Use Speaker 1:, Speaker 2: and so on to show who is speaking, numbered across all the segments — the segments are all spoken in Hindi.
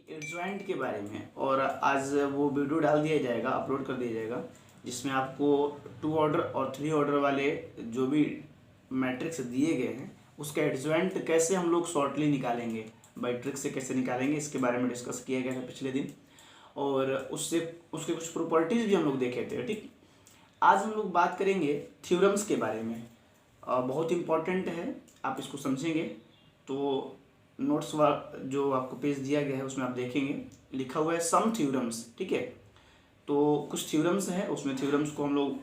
Speaker 1: एडजॉइंट के बारे में, और आज वो वीडियो डाल दिया जाएगा, अपलोड कर दिया जाएगा, जिसमें आपको 2 ऑर्डर और 3 ऑर्डर वाले जो भी मैट्रिक्स दिए गए हैं उसका एडजॉइंट कैसे हम लोग शॉर्टली निकालेंगे, बाई ट्रिक से कैसे निकालेंगे, इसके बारे में डिस्कस किया गया है पिछले दिन। और उससे उसके कुछ प्रॉपर्टीज़ भी हम लोग देखे थे। ठीक, आज हम लोग बात करेंगे थ्योरम्स के बारे में। बहुत इम्पॉर्टेंट है, आप इसको समझेंगे तो नोट्स जो आपको पेज दिया गया है उसमें आप देखेंगे लिखा हुआ है सम थ्योरम्स। ठीक है, तो कुछ थ्योरम्स हैं, उसमें थ्योरम्स को हम लोग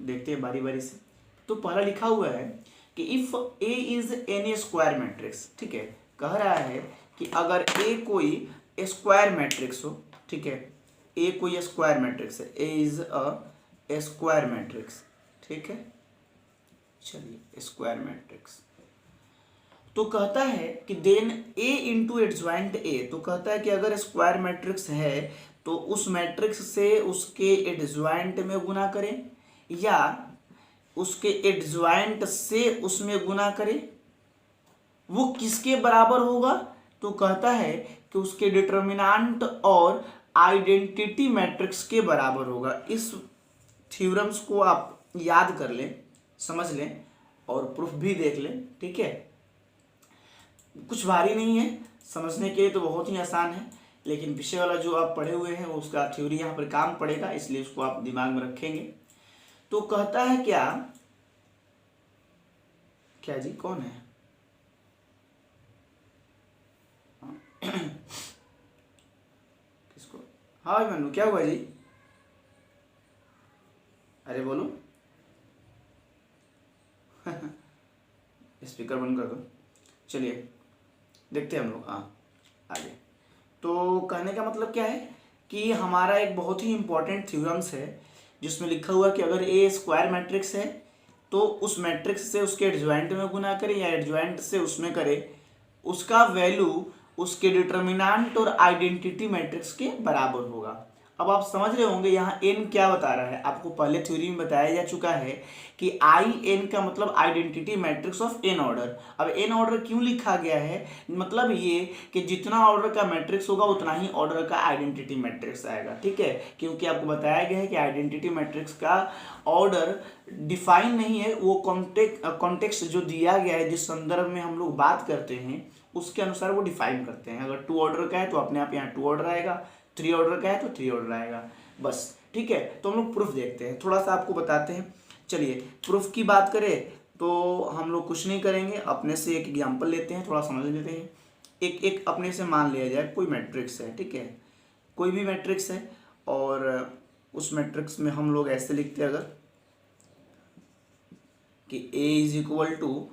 Speaker 1: देखते हैं बारी बारी से। तो पहला लिखा हुआ है कि if A is N E square matrix. ठीक है, कह रहा है कि अगर ए कोई स्क्वायर मैट्रिक्स हो, ठीक है, ए कोई स्क्वायर मैट्रिक्स है, A is a square matrix. ठीक है, चलिए स्क्वायर मैट्रिक्स, तो कहता है कि then A into adjoint A. तो कहता है कि अगर स्क्वायर मैट्रिक्स है तो उस मैट्रिक्स से उसके एडजॉइंट में गुना करें या उसके एडजॉइंट से उसमें गुना करें। वो किसके बराबर होगा? तो कहता है कि उसके डिटर्मिनेंट और आइडेंटिटी मैट्रिक्स के बराबर होगा। इस थ्योरम्स को आप याद कर लें, समझ लें और प्रूफ भी देख लें। ठीक है, कुछ भारी नहीं है, समझने के लिए तो बहुत ही आसान है, लेकिन विषय वाला जो आप पढ़े हुए हैं उसका थ्योरी यहाँ पर काम पड़ेगा, इसलिए उसको आप दिमाग में रखेंगे। तो कहता है क्या क्या जी, कौन है? किसको? हाँ भाई मनु, क्या हुआ जी? अरे बोलो। स्पीकर बंद कर दो। चलिए देखते हैं हम लोग, हाँ आगे। तो कहने का मतलब क्या है कि हमारा एक बहुत ही इंपॉर्टेंट थ्योरम्स है जिसमें लिखा हुआ कि अगर ए स्क्वायर मैट्रिक्स है तो उस मैट्रिक्स से उसके एडजॉइंट में गुना करें या एडजॉइंट से उसमें करें, उसका वैल्यू उसके डिटर्मिनेंट और आइडेंटिटी मैट्रिक्स के बराबर होगा। अब आप समझ रहे होंगे यहाँ एन क्या बता रहा है। आपको पहले थ्योरी में बताया जा चुका है कि आई एन का मतलब identity matrix of n order. अब एन ऑर्डर क्यों लिखा गया है? मतलब ये कि जितना ऑर्डर का मैट्रिक्स होगा उतना ही ऑर्डर का आइडेंटिटी मैट्रिक्स आएगा। ठीक है, क्योंकि आपको बताया गया है कि आइडेंटिटी मैट्रिक्स का ऑर्डर डिफाइन नहीं है, वो कॉन्टेक्स्ट जो दिया गया है, जिस संदर्भ में हम लोग बात करते हैं उसके अनुसार वो डिफाइन करते हैं। अगर 2 ऑर्डर का है तो अपने आप यहाँ 2 ऑर्डर आएगा, 3 ऑर्डर का है तो 3 ऑर्डर आएगा, बस। ठीक है, तो हम लोग प्रूफ देखते हैं, थोड़ा सा आपको बताते हैं। चलिए प्रूफ की बात करें तो हम लोग कुछ नहीं करेंगे, अपने से एक एग्जाम्पल लेते हैं, थोड़ा समझ लेते हैं। एक एक अपने से मान लिया जाए कोई मैट्रिक्स है। ठीक है, कोई भी मैट्रिक्स है और उस मैट्रिक्स में हम लोग ऐसे लिखते हैं अगर कि A इज इक्वल टू,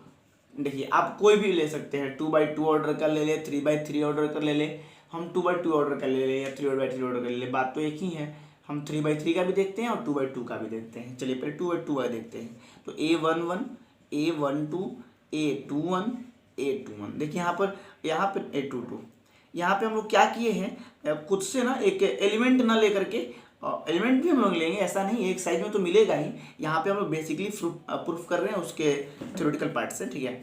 Speaker 1: देखिए आप कोई भी ले सकते हैं, 2/2 ऑर्डर का ले ले, 3/3 ऑर्डर का ले ले, हम 2/2 ऑर्डर का ले ले या 3/3 ऑर्डर का ले ले, बात तो एक ही है। हम 3/3 का भी देखते हैं और 2/2 का भी देखते हैं। चलिए पहले 2/2 का देखते हैं। तो A11, A12, A21, A21, देखिए यहाँ पर A22। यहाँ पे हम लोग क्या किए हैं, खुद से ना एक एलिमेंट ना लेकर के, एलिमेंट भी हम लोग लेंगे, ऐसा नहीं एक साइज में तो मिलेगा ही। यहाँ पे हम लोग बेसिकली प्रूफ कर रहे हैं उसके थ्योरेटिकल पार्ट से। ठीक है,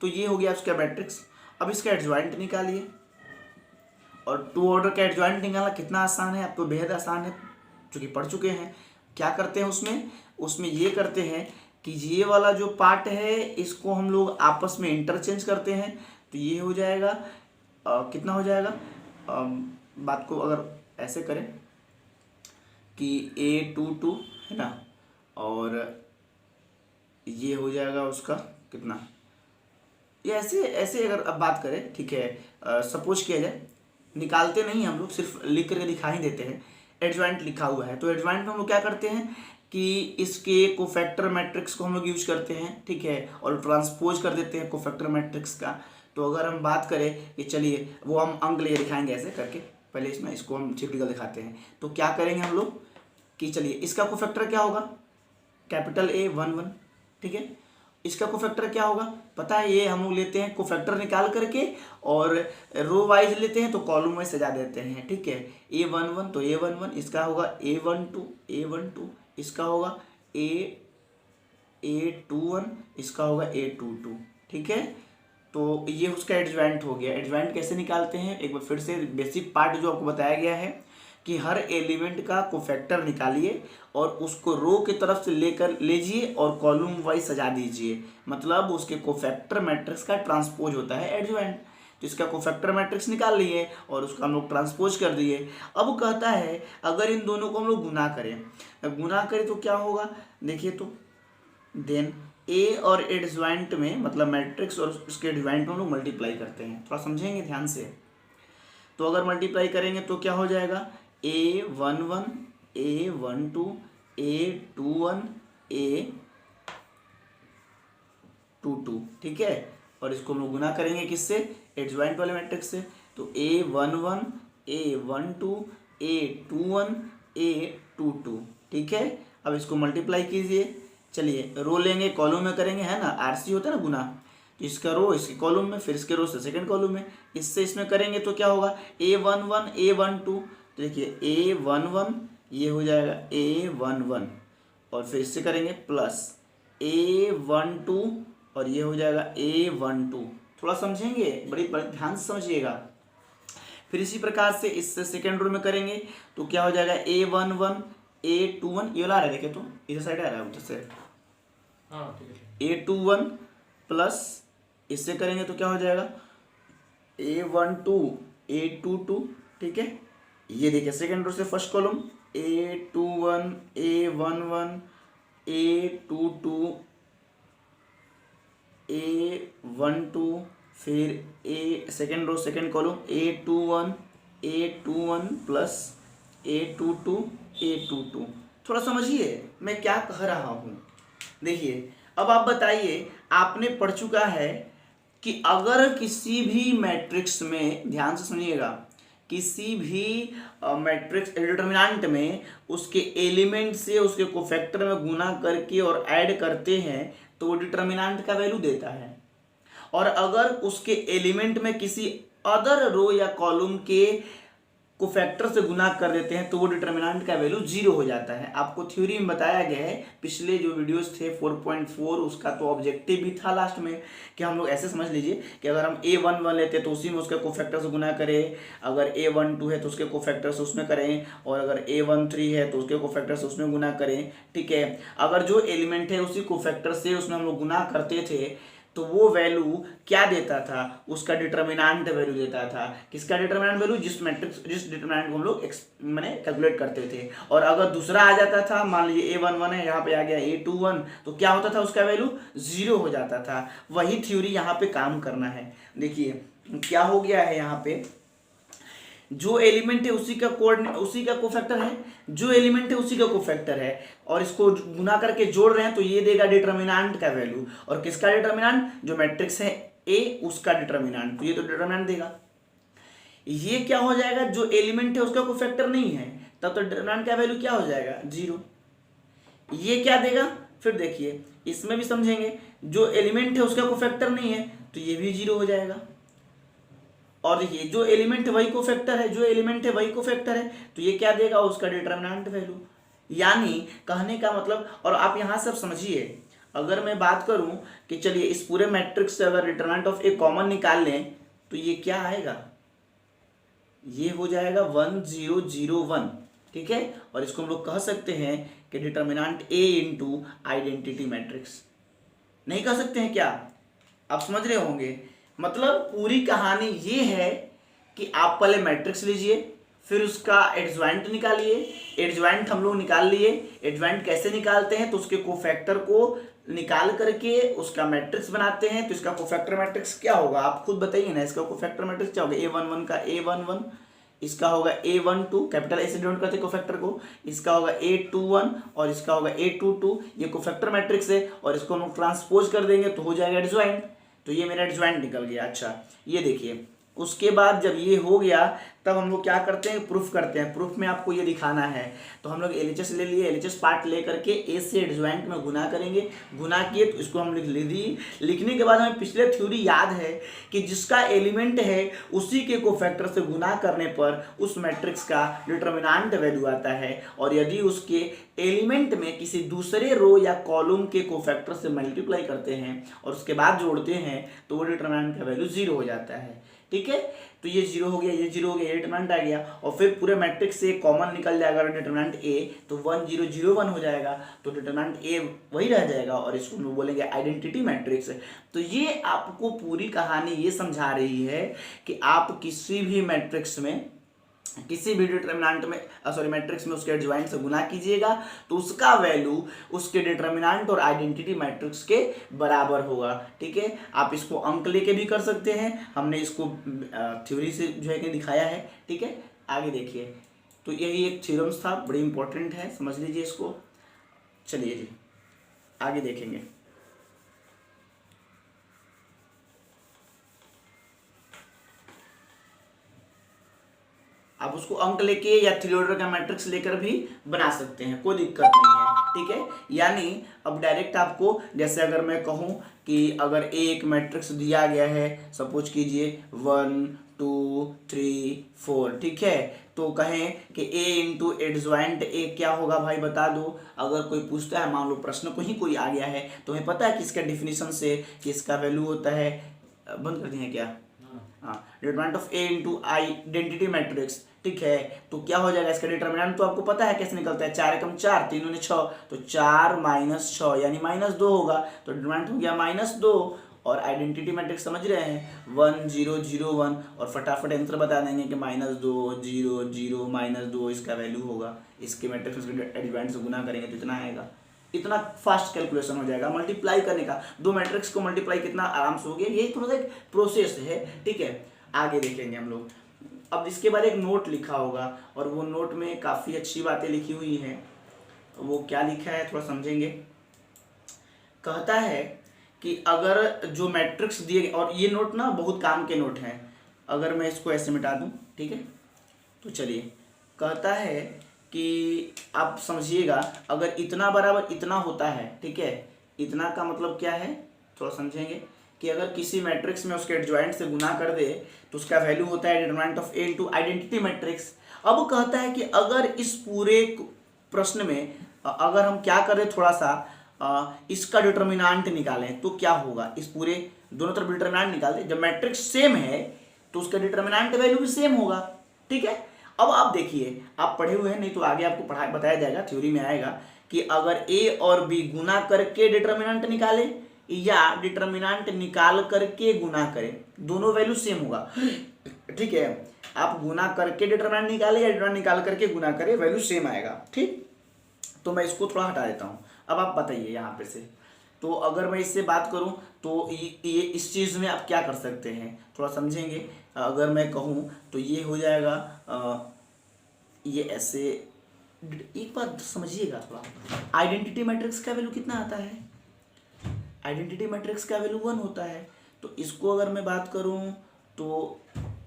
Speaker 1: तो ये हो गया उसका मैट्रिक्स। अब इसका एडजॉइंट निकालिए, और 2 ऑर्डर का एडजॉइंट निकालना कितना आसान है, आपको बेहद आसान है, चूँकि पढ़ चुके हैं। क्या करते हैं उसमें ये करते हैं कि ये वाला जो पार्ट है इसको हम लोग आपस में इंटरचेंज करते हैं, तो ये हो जाएगा कितना हो जाएगा, बात को अगर ऐसे करें कि A22 है ना, और ये हो जाएगा उसका कितना, ये ऐसे ऐसे अगर अब बात करें, ठीक है, सपोज किया जाए, निकालते नहीं हम लोग, सिर्फ लिख करके दिखा ही देते हैं। एडजॉइंट लिखा हुआ है तो एडजॉइंट में हम लोग क्या करते हैं कि इसके कोफैक्टर मैट्रिक्स को हम लोग यूज करते हैं। ठीक है, और ट्रांसपोज कर देते हैं कोफैक्टर मैट्रिक्स का। तो अगर हम बात करें कि चलिए वो हम अंक ले दिखाएंगे ऐसे करके, पहले इसको हम थ्योरेटिकल दिखाते हैं। तो क्या करेंगे हम लोग कि चलिए इसका कोफैक्टर क्या होगा, कैपिटल A 1 1। ठीक है, इसका कोफैक्टर क्या होगा पता है, ये हम लोग लेते हैं कोफैक्टर निकाल करके और रो वाइज लेते हैं तो कॉलम वाइज सजा देते हैं। ठीक है, A11 तो A11, इसका होगा A12, इसका होगा A21, इसका होगा A22। ठीक है, तो ये उसका एडजॉइंट हो गया। एडजॉइंट कैसे निकालते हैं, एक बार फिर से बेसिक पार्ट जो आपको बताया गया है कि हर एलिमेंट का कोफैक्टर निकालिए और उसको रो की तरफ से लेकर लीजिए और कॉलम वाइज सजा दीजिए, मतलब उसके कोफैक्टर मैट्रिक्स का ट्रांसपोज होता है एडजॉइंट। तो इसका कोफैक्टर मैट्रिक्स निकाल लिए और उसका हम लोग ट्रांसपोज कर दिए। अब कहता है अगर इन दोनों को हम लोग गुना करें तो क्या होगा, देखिए तो देन ए और एडजॉइंट में मतलब मैट्रिक्स और उसके एडजॉइंट में हम लोग मल्टीप्लाई करते हैं, थोड़ा समझेंगे ध्यान से। तो अगर मल्टीप्लाई करेंगे तो क्या हो जाएगा, A11 A12 A21 A22, ठीक है। और इसको हम लोग गुना करेंगे किससे, एडजॉइंट वाले मैट्रिक्स से। तो A11 A12 A21 A22, ठीक है। अब इसको मल्टीप्लाई कीजिए, चलिए रो लेंगे कॉलम में करेंगे, है ना, आरसी होता है ना गुना, इसका रो इसके कॉलम में, फिर इसके रो से सेकंड कॉलम में, इससे इसमें करेंगे तो क्या होगा, A11 A12, तो देखिए A11 ये हो जाएगा A11 और फिर इससे करेंगे प्लस A12 और ये हो जाएगा A12, थोड़ा समझेंगे, बड़ी ध्यान से समझिएगा। फिर इसी प्रकार से इससे सेकेंड रो में करेंगे तो क्या हो जाएगा A11 A21, ये वाला आ रहा है, देखे तो इधर साइड आ रहा है उधर से, हाँ ठीक है, A21 प्लस इससे करेंगे तो क्या हो जाएगा A12 A22, ठीक है। ये देखिए सेकेंड रो से first column A21 A11 A22 A12, फिर A second row second column A21 plus A22 A22, थोड़ा समझिए मैं क्या कह रहा हूँ। देखिए अब आप बताइए, आपने पढ़ चुका है कि अगर किसी भी मैट्रिक्स में, ध्यान से सुनिएगा, किसी भी मैट्रिक्स डिटरमिनेंट में उसके एलिमेंट से उसके कोफैक्टर में गुना करके और ऐड करते हैं तो वो डिटरमिनेंट का वैल्यू देता है। और अगर उसके एलिमेंट में किसी अदर रो या कॉलम के कोफैक्टर से गुना कर देते हैं तो वो डिटरमिनेंट का वैल्यू 0 हो जाता है। आपको थ्योरी में बताया गया है, पिछले जो वीडियोस थे 4.4 उसका तो ऑब्जेक्टिव भी था लास्ट में कि हम लोग ऐसे समझ लीजिए कि अगर हम A11 लेते हैं तो उसी में उसके कोफैक्टर से गुना करें, अगर A12 है तो उसके कोफैक्टर से उसमें करें, और अगर A13 है तो उसके कोफैक्टर से उसमें गुना करें, ठीक है। अगर जो एलिमेंट है उसी कोफैक्टर से उसमें हम लोग गुना करते थे तो वो वैल्यू क्या देता था, उसका डिटरमिनेंट वैल्यू देता था। किसका डिटरमिनेंट वैल्यू, जिस डिटरमिनेंट को हम लोग मैंने कैलकुलेट करते थे। और अगर दूसरा आ जाता था, मान लीजिए A11 है, यहाँ पे आ गया A21, तो क्या होता था, उसका वैल्यू 0 हो जाता था। वही थ्योरी यहाँ पे काम करना है। देखिए क्या हो गया है, यहाँ पे जो एलिमेंट है उसी का कोफैक्टर है, जो एलिमेंट है उसी का कोफैक्टर है, और इसको गुना करके जोड़ रहे हैं तो ये देगा डिटरमिनेंट का वैल्यू। और किसका डिटरमिनेंट, जो मैट्रिक्स है ए उसका डिटरमिनेंट, तो ये तो डिटरमिनेंट देगा। ये क्या हो जाएगा, जो एलिमेंट है उसका कोफैक्टर नहीं है तब तो डिटरमिनेंट का वैल्यू क्या हो जाएगा, 0। ये क्या देगा, फिर देखिए इसमें भी समझेंगे, जो एलिमेंट है उसका कोफैक्टर नहीं है तो ये भी 0 हो जाएगा। और देखिए जो एलिमेंट है वही कोफैक्टर है, जो एलिमेंट है वही कोफैक्टर है, तो ये क्या देगा, उसका डिटरमिनेंट वैल्यू। यानी कहने का मतलब, और आप यहाँ सब समझिए, अगर मैं बात करूं कि चलिए इस पूरे मैट्रिक्स से अगर डिटरमिनेंट ऑफ ए कॉमन निकाल लें तो ये क्या आएगा, ये हो जाएगा 1 0 0 1, ठीक है। और इसको हम लोग कह सकते हैं कि determinant A into identity matrix. नहीं कह सकते हैं क्या, आप समझ रहे होंगे। मतलब पूरी कहानी ये है कि आप पहले मैट्रिक्स लीजिए, फिर उसका एडजॉइंट निकालिए। एडजॉइंट हम लोग निकाल लिए, एडजॉइंट कैसे निकालते हैं, तो उसके कोफैक्टर को निकाल करके उसका मैट्रिक्स बनाते हैं। तो इसका कोफैक्टर मैट्रिक्स क्या होगा, आप खुद बताइए ना, इसका कोफैक्टर मैट्रिक्स क्या होगा, A11 का A11, इसका होगा A12, कैपिटल ए से डिनोट करते हैं कोफैक्टर को, इसका होगा A21 और इसका होगा A22। ये कोफैक्टर मैट्रिक्स है और इसको हम ट्रांसपोज कर देंगे तो हो जाएगा एडजॉइंट। तो ये मेरा एडजॉइंट निकल गया। अच्छा ये देखिए उसके बाद जब ये हो गया तब हम लोग क्या करते हैं, प्रूफ करते हैं। प्रूफ में आपको ये दिखाना है, तो हम लोग एलएचएस ले लिए, एलएचएस पार्ट ले करके ए से एडजॉइंट में गुना करेंगे। गुना किए तो इसको हम लिख दिए। लिखने के बाद हमें पिछले थ्योरी याद है कि जिसका एलिमेंट है उसी के कोफैक्टर से गुना करने पर उस मैट्रिक्स का डिटर्मिनेंट वैल्यू आता है, और यदि उसके एलिमेंट में किसी दूसरे रो या कॉलम के कोफैक्टर से मल्टीप्लाई करते हैं और उसके बाद जोड़ते हैं तो वो डिटर्मिनेंट का वैल्यू 0 हो जाता है। ठीक है, तो ये 0 हो गया, ये 0 हो गया, ये डिटर्मिनेंट आ गया, और फिर पूरे मैट्रिक्स से कॉमन निकल जाएगा डिटर्मिनेंट ए, तो 1 0 0 1 हो जाएगा, तो डिटर्मिनेंट ए वही रह जाएगा, और इसको हम लोग बोलेंगे आइडेंटिटी मैट्रिक्स। तो ये आपको पूरी कहानी ये समझा रही है कि आप किसी भी मैट्रिक्स में, किसी भी डिटर्मिनेंट में मैट्रिक्स में उसके एडजॉइंट से गुना कीजिएगा तो उसका वैल्यू उसके डिटर्मिनेंट और आइडेंटिटी मैट्रिक्स के बराबर होगा। ठीक है, आप इसको अंक लेके भी कर सकते हैं, हमने इसको थ्योरी से जो है कि दिखाया है। ठीक है, आगे देखिए, तो यही एक थ्योरम्स था, बड़ी इंपॉर्टेंट है, समझ लीजिए इसको। चलिए जी आगे देखेंगे। आप उसको अंक लेके या थ्री ऑर्डर का मैट्रिक्स लेकर भी बना सकते हैं, कोई दिक्कत नहीं है। ठीक है, यानी अब डायरेक्ट आपको, जैसे अगर मैं कहूँ कि अगर एक मैट्रिक्स दिया गया है, सपोज कीजिए 1 2 3 4, ठीक है, तो कहें कि ए इंटू एडजॉइंट ए क्या होगा भाई बता दो। अगर कोई पूछता है, मान लो प्रश्न को ही कोई आ गया है, तो हमें पता है कि इसका डिफिनीशन से कि इसका वैल्यू होता है, बंद कर दिए क्या, हाँ, determinant of A into identity matrix. ठीक है, तो क्या हो जाएगा, इसका डिटरमिनेंट तो आपको पता है कैसे निकलता है, 4 एकम 4, 3 दूनी 6, तो 4 - 6 यानी -2 होगा, तो डिटरमिनेंट हो गया -2। और आइडेंटिटी मैट्रिक्स समझ रहे हैं, 1 0 0 1, और फटाफट आंसर बता देंगे कि -2 0 0 -2 इसका वैल्यू होगा। इसके मैट्रिक्स एडजॉइंट से गुना करेंगे तो इतना आएगा। इतना फास्ट कैलकुलेशन हो जाएगा मल्टीप्लाई करने का, दो मैट्रिक्स को मल्टीप्लाई कितना आराम से हो गया। यही थोड़ा सा एक प्रोसेस है। ठीक है, आगे देखेंगे हम लोग। अब इसके बाद एक नोट लिखा होगा, और वो नोट में काफ़ी अच्छी बातें लिखी हुई हैं। वो क्या लिखा है थोड़ा समझेंगे। कहता है कि अगर जो मैट्रिक्स दिए, और ये नोट ना बहुत काम के नोट हैं, अगर मैं इसको ऐसे मिटा दूं, ठीक है, तो चलिए, कहता है कि आप समझिएगा, अगर इतना बराबर इतना होता है, ठीक है, इतना का मतलब क्या है थोड़ा समझेंगे, कि अगर किसी मैट्रिक्स में उसके एडजॉइंट से गुना कर दे तो उसका वैल्यू होता है determinant of A into identity matrix. अब कहता है कि अगर इस पूरे प्रश्न में अगर हम क्या करें, थोड़ा सा इसका डिटरमिनेंट निकालें तो क्या होगा, इस पूरे दोनों तरफ डिटरमिनेंट निकाल दें। जब मैट्रिक्स सेम है तो उसका डिटरमिनेंट वैल्यू भी सेम होगा। ठीक है, अब आप देखिए, आप पढ़े हुए हैं, नहीं तो आगे आपको बताया जाएगा, थ्योरी में आएगा कि अगर ए और बी गुना करके डिटरमिनेंट निकाले या डिटरमिनेंट निकाल करके गुना करें, दोनों वैल्यू सेम होगा। ठीक है, आप गुना करके डिटरमिनेंट निकाले या डिटरमिनेंट निकाल करके गुना करें, वैल्यू सेम आएगा। ठीक, तो मैं इसको थोड़ा हटा देता हूँ। अब आप बताइए यहाँ पे से, तो अगर मैं इससे बात करूँ तो ये इस चीज़ में आप क्या कर सकते हैं थोड़ा समझेंगे। अगर मैं कहूँ तो ये हो जाएगा, ये ऐसे, एक बात समझिएगा थोड़ा, आइडेंटिटी मैट्रिक्स का वैल्यू कितना आता है, आइडेंटिटी मैट्रिक्स का वैल्यू 1 होता है। तो इसको अगर मैं बात करूं तो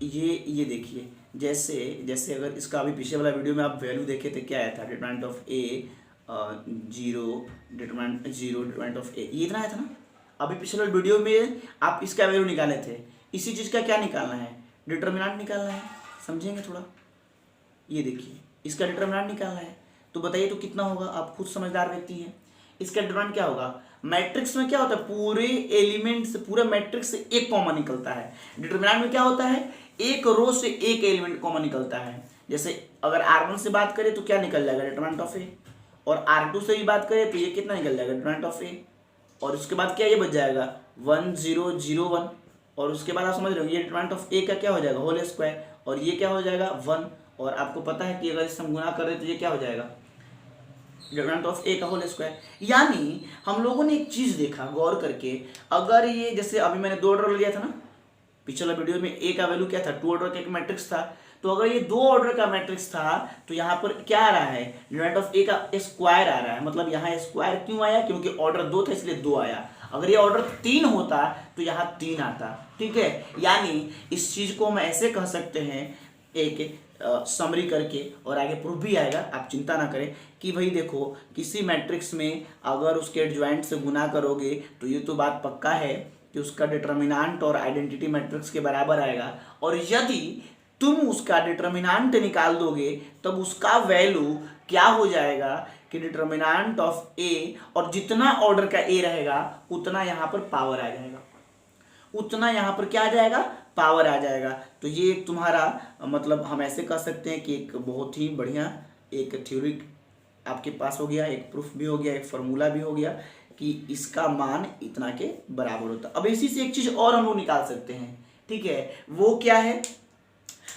Speaker 1: ये देखिए, जैसे अगर इसका अभी पीछे वाला वीडियो में आप वैल्यू देखे थे, क्या आया था, determinant of A 0, determinant of A, ये इतना आया था ना। अभी पिछले वाले वीडियो में आप इसका वैल्यू निकाले थे, इसी चीज़ का क्या निकालना है, डिटरमिनेंट निकालना है। समझेंगे थोड़ा, ये देखिए, इसका डिटरमिनेंट निकालना है, तो बताइए तो कितना होगा, आप खुद समझदार व्यक्ति हैं। इसका डिटरमिनेंट क्या होगा, मैट्रिक्स में क्या होता है, पूरे एलिमेंट से, पूरे मैट्रिक्स से एक कॉमन निकलता है। डिटरमिनेंट में क्या होता है, एक रो से एक एलिमेंट कॉमन निकलता है। जैसे अगर R1 से बात करें तो क्या निकल जाएगा, डिटरमिनेंट ऑफ ए, और R2 से भी बात करें तो ये कितना निकल जाएगा, डिटरमिनेंट ऑफ ए, और उसके बाद क्या ये बच जाएगा 1 0 0 1, और उसके बाद आप समझ रहे हो ये डिटरमिनेंट ऑफ ए का क्या हो जाएगा, होल स्क्वायर, और ये क्या हो जाएगा 1, और आपको पता है कि अगर इसे हम गुना कर रहे तो ये क्या हो जाएगा, डिटरमिनेंट ऑफ ए का होल स्क्वायर। यानी हम लोगों ने एक चीज देखा गौर करके, अगर ये जैसे अभी मैंने 2 ऑर्डर लिया था ना, पिछले वीडियो में ए का वैल्यू क्या था, 2 ऑर्डर का एक मैट्रिक्स था, तो अगर ये 2 ऑर्डर का मैट्रिक्स था तो यहाँ पर क्या आ रहा है, डिटरमिनेंट ऑफ ए का स्क्वायर आ रहा है। मतलब यहाँ स्क्वायर क्यों आया, क्योंकि ऑर्डर 2 था इसलिए 2 आया। अगर ये ऑर्डर 3 होता तो यहाँ 3 आता, ठीक है। यानी इस चीज को हम ऐसे कह सकते हैं एक समरी करके, और आगे प्रूफ भी आएगा, आप चिंता ना करें, कि भाई देखो किसी मैट्रिक्स में अगर उसके एडजॉइंट से गुना करोगे तो ये तो बात पक्का है कि उसका डिटर्मिनेंट और आइडेंटिटी मैट्रिक्स के बराबर आएगा, और यदि तुम उसका डिटर्मिनेंट निकाल दोगे तब उसका वैल्यू क्या हो जाएगा कि डिटर्मिनेंट ऑफ ए, और जितना ऑर्डर का ए रहेगा उतना यहाँ पर पावर आ जाएगा, उतना यहाँ पर क्या आ जाएगा, पावर आ जाएगा। तो ये एक तुम्हारा मतलब हम ऐसे कह सकते हैं कि एक बहुत ही बढ़िया एक थ्योरी आपके पास हो गया, एक प्रूफ भी हो गया, एक फॉर्मूला भी हो गया कि इसका मान इतना के बराबर होता है। अब इसी से एक चीज और हम लोग निकाल सकते हैं, ठीक है, वो क्या है,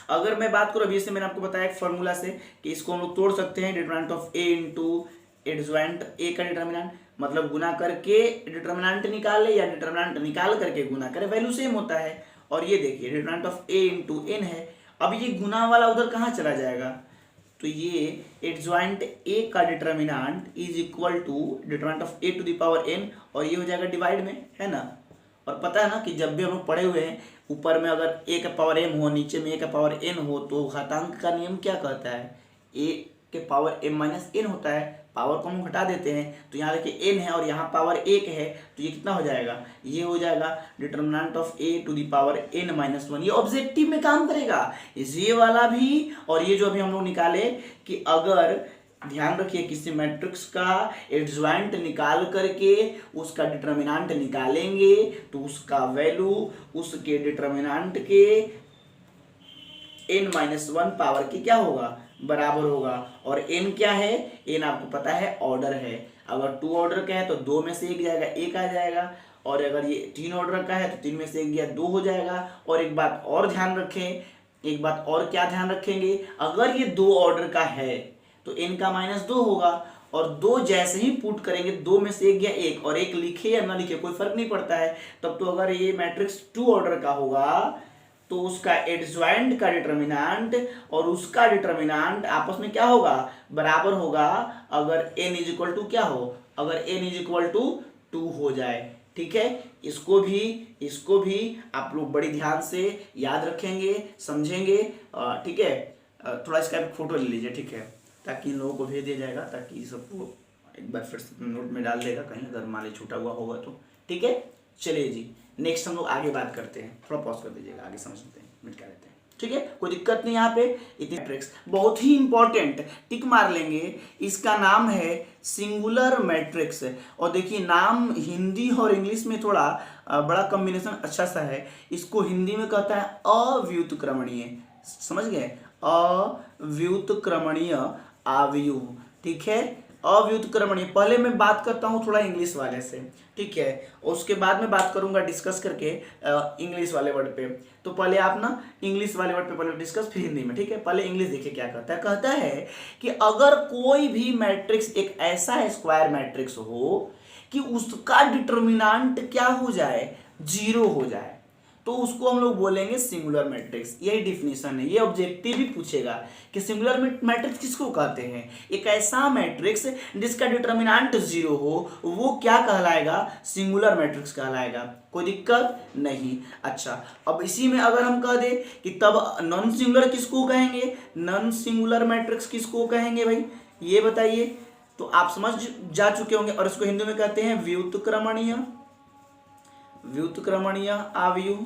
Speaker 1: अगर मैं बात करूं अभी से मैंने आपको बताया एक फॉर्मूला से कि इसको हम लोग तोड़ सकते हैं, determinant of A into adjoint A का डिटर्मिनेंट, मतलब गुना करके डिटर्मिनेंट निकाले या डिटर्मिनेंट निकाल करके गुना करे, वैल्यू सेम होता है। और ये देखिए determinant of A into n है, अब ये गुना वाला उधर कहाँ चला जाएगा, तो ये एडजॉइंट ए का determinant is equal to determinant of A to the power n, और ये हो जाएगा डिवाइड में, है ना। और पता है ना कि जब भी हम लोग पढ़े हुए हैं ऊपर में अगर ए का पावर एम हो, नीचे में ए का पावर एन हो, तो घातांक का नियम क्या कहता है, ए के पावर एम माइनस एन होता है, पावर को हम घटा देते हैं, तो यहाँ देखिए एन है और यहाँ पावर 1 है, तो ये कितना हो जाएगा, ये हो जाएगा determinant of A to the power n minus 1। ये ऑब्जेक्टिव में काम करेगा, ये वाला भी और ये जो अभी हम लोग निकाले कि अगर ध्यान रखिए किसी मैट्रिक्स का एडजॉइंट निकाल करके उसका डिटर्मिनेंट निकालेंगे तो उसका वैल्यू उसके डिटर्मिनेंट के n माइनस 1 पावर की क्या होगा, बराबर होगा। और n क्या है, n आपको पता है ऑर्डर है, अगर 2 ऑर्डर का है तो 2 में से 1 जाएगा, 1 आ जाएगा, और अगर ये 3 ऑर्डर का है तो 3 में से 1 गया 2 हो जाएगा। और एक बात और ध्यान रखें, एक बात और क्या ध्यान रखेंगे, अगर ये 2 ऑर्डर का है तो n का माइनस 2 होगा, और 2 जैसे ही पुट करेंगे 2 में से 1 गया 1, और 1 लिखे या ना लिखे कोई फर्क नहीं पड़ता है। तब तो अगर ये मैट्रिक्स 2 ऑर्डर का होगा तो उसका एडजॉइंट का डिटर्मिनेंट और उसका डिटर्मिनेंट आपस में क्या होगा, बराबर होगा, अगर n इज इक्वल टू क्या हो, अगर n इज इक्वल टू 2 हो जाए, ठीक है। इसको भी आप लोग बड़ी ध्यान से याद रखेंगे, समझेंगे, ठीक है। थोड़ा इसका एक फोटो ले लीजिए, ठीक है, ताकि इन लोगों को भेज दिया जाएगा, ताकि सबको एक बार फिर से नोट में डाल देगा कहीं अगर मान ली छूटा हुआ होगा तो, ठीक है। चलिए जी, नेक्स्ट हम लोग आगे बात करते हैं, थोड़ा पॉज कर दीजिएगा, आगे समझते हैं, मिटा लेते हैं, ठीक है, कोई दिक्कत नहीं। यहाँ पे इतनी मैट्रिक्स बहुत ही इंपॉर्टेंट, टिक मार लेंगे, इसका नाम है सिंगुलर मैट्रिक्स। और देखिए नाम हिंदी और इंग्लिश में थोड़ा बड़ा कॉम्बिनेशन अच्छा सा है, इसको हिंदी में कहता है अव्युत्क्रमणीय, समझ गए, अव्युत्क्रमणीय आव्यूह, ठीक है, अव्युत्क्रमणीय। पहले मैं बात करता हूँ थोड़ा इंग्लिश वाले से, ठीक है, उसके बाद में बात करूंगा डिस्कस करके इंग्लिश वाले वर्ड पे। तो पहले आप ना इंग्लिश वाले वर्ड पे पहले डिस्कस, फिर हिंदी में, ठीक है। पहले इंग्लिश देखिए क्या कहता है, कहता है कि अगर कोई भी मैट्रिक्स एक ऐसा स्क्वायर मैट्रिक्स हो कि उसका डिटर्मिनेंट क्या हो जाए, 0 हो जाए, तो उसको हम लोग बोलेंगे सिंगुलर मैट्रिक्स। यही डिफिनीशन है, ये ऑब्जेक्टिव भी पूछेगा कि सिंगुलर मैट्रिक्स किसको कहते हैं, एक ऐसा मैट्रिक्स जिसका डिटर्मिनेंट 0 हो, वो क्या कहलाएगा, सिंगुलर मैट्रिक्स कहलाएगा। कोई दिक्कत नहीं। अच्छा, अब इसी में अगर हम कह दे कि तब नॉन सिंगुलर किसको कहेंगे, नॉन सिंगुलर मैट्रिक्स किसको कहेंगे भाई, ये बताइए। तो आप समझ जा चुके होंगे, और इसको हिंदी में कहते हैं व्युत्क्रमणीय आव्यूह,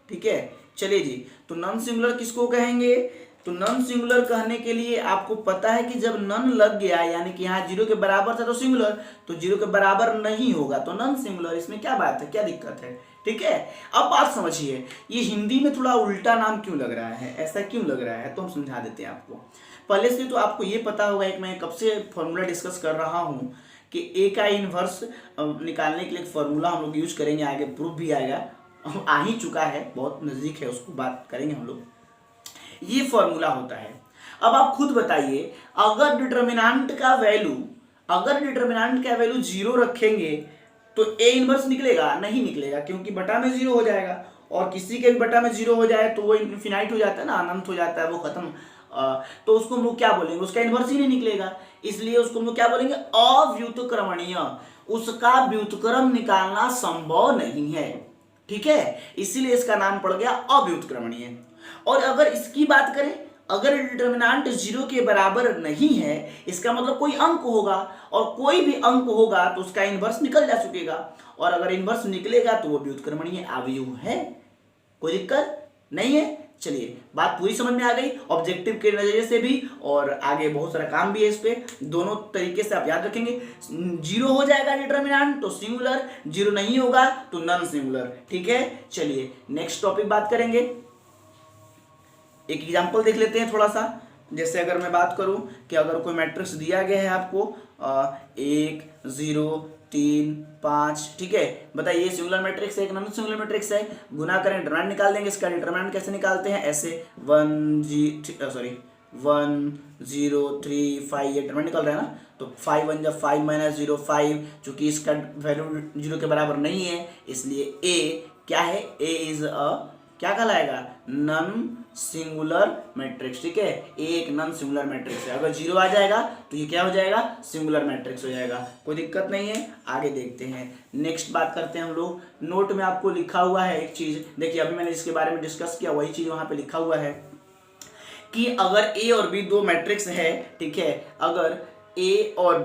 Speaker 1: ठीक है। चलिए जी, तो नॉन सिंगुलर किसको कहेंगे, तो नॉन सिंगुलर कहने के लिए आपको पता है कि जब नॉन लग गया, यानी कि यहाँ 0 के बराबर था तो सिंगुलर, तो 0 के बराबर नहीं होगा तो नॉन सिंगुलर। इसमें क्या बात है, क्या दिक्कत है, ठीक है। अब बात समझिए, ये हिंदी में थोड़ा उल्टा नाम क्यों लग रहा है, ऐसा क्यों लग रहा है, तो हम समझा देते हैं आपको। पहले से तो आपको ये पता होगा, एक मैं कब से फॉर्मूला डिस्कस कर रहा हूँ कि ए का इनवर्स निकालने के लिए फॉर्मूला हम लोग यूज करेंगे, आगे प्रूफ भी आएगा, आ ही चुका है, बहुत नजदीक है, उसको बात करेंगे हम लोग। ये फॉर्मूला होता है। अब आप खुद बताइए, अगर डिटर्मिनेंट का वैल्यू 0 रखेंगे तो ए इनवर्स निकलेगा, नहीं निकलेगा, क्योंकि बटा में 0 हो जाएगा, और किसी के भी बटा में 0 हो जाए तो वो इनफिनाइट हो जाता है ना, अनंत हो जाता है, वो खत्म, तो उसको हम लोग क्या बोलेंगे, उसका इनवर्स ही नहीं निकलेगा, इसलिए उसको हम लोग क्या बोलेंगे, अव्युत्क्रमणीय। उसका व्युत्क्रम निकालना संभव नहीं है। ठीक है, इसीलिए इसका नाम पड़ गया अव्युत्क्रमणीय। और अगर इसकी बात करें, अगर डिटर्मिनेंट 0 के बराबर नहीं है, इसका मतलब कोई अंक होगा, और कोई भी अंक होगा तो उसका इनवर्स निकल जा चुकेगा, और अगर इनवर्स निकलेगा तो वो व्युत्क्रमणीय अवयव है। कोई दिक्कत नहीं है। चलिए, बात पूरी समझ में आ गई ऑब्जेक्टिव के नजरिए से भी, और आगे बहुत सारा काम भी है इस पे। दोनों तरीके से आप याद रखेंगे। 0 हो जाएगा डिटर्मिनेंट तो सिंगुलर, 0 नहीं होगा तो नॉन सिंगुलर। ठीक है, चलिए नेक्स्ट टॉपिक बात करेंगे। एक एग्जांपल देख लेते हैं थोड़ा सा। जैसे अगर मैं बात करूं कि अगर कोई मैट्रिक्स दिया गया है आपको 1 0 3 5, ठीक है, बताइए सिंगुलर मैट्रिक्स है एक नॉन सिंगुलर मैट्रिक्स है। गुना करें, डिटरमिनेंट निकाल देंगे। इसका डिटरमिनेंट कैसे निकालते हैं? ऐसे 1 0 3 5, ये डिटरमिनेंट निकल रहा है ना, तो 5 1 जब 5 - 0 5, चूंकि इसका वैल्यू 0 के बराबर नहीं है, इसलिए ए क्या है? ए इज अ क्या कहलाएगा? Non singular matrix. ठीक है, ए एक नॉन सिंगुलर मैट्रिक्स है। अगर 0 आ जाएगा तो ये क्या हो जाएगा? सिंगुलर मैट्रिक्स हो जाएगा। कोई दिक्कत नहीं है। आगे देखते हैं, नेक्स्ट बात करते हैं हम लोग। नोट में आपको लिखा हुआ है एक चीज, देखिए अभी मैंने जिसके बारे में डिस्कस किया वही चीज वहां पे लिखा हुआ है कि अगर ए और बी दो मैट्रिक्स है, ठीक है, अगर ए और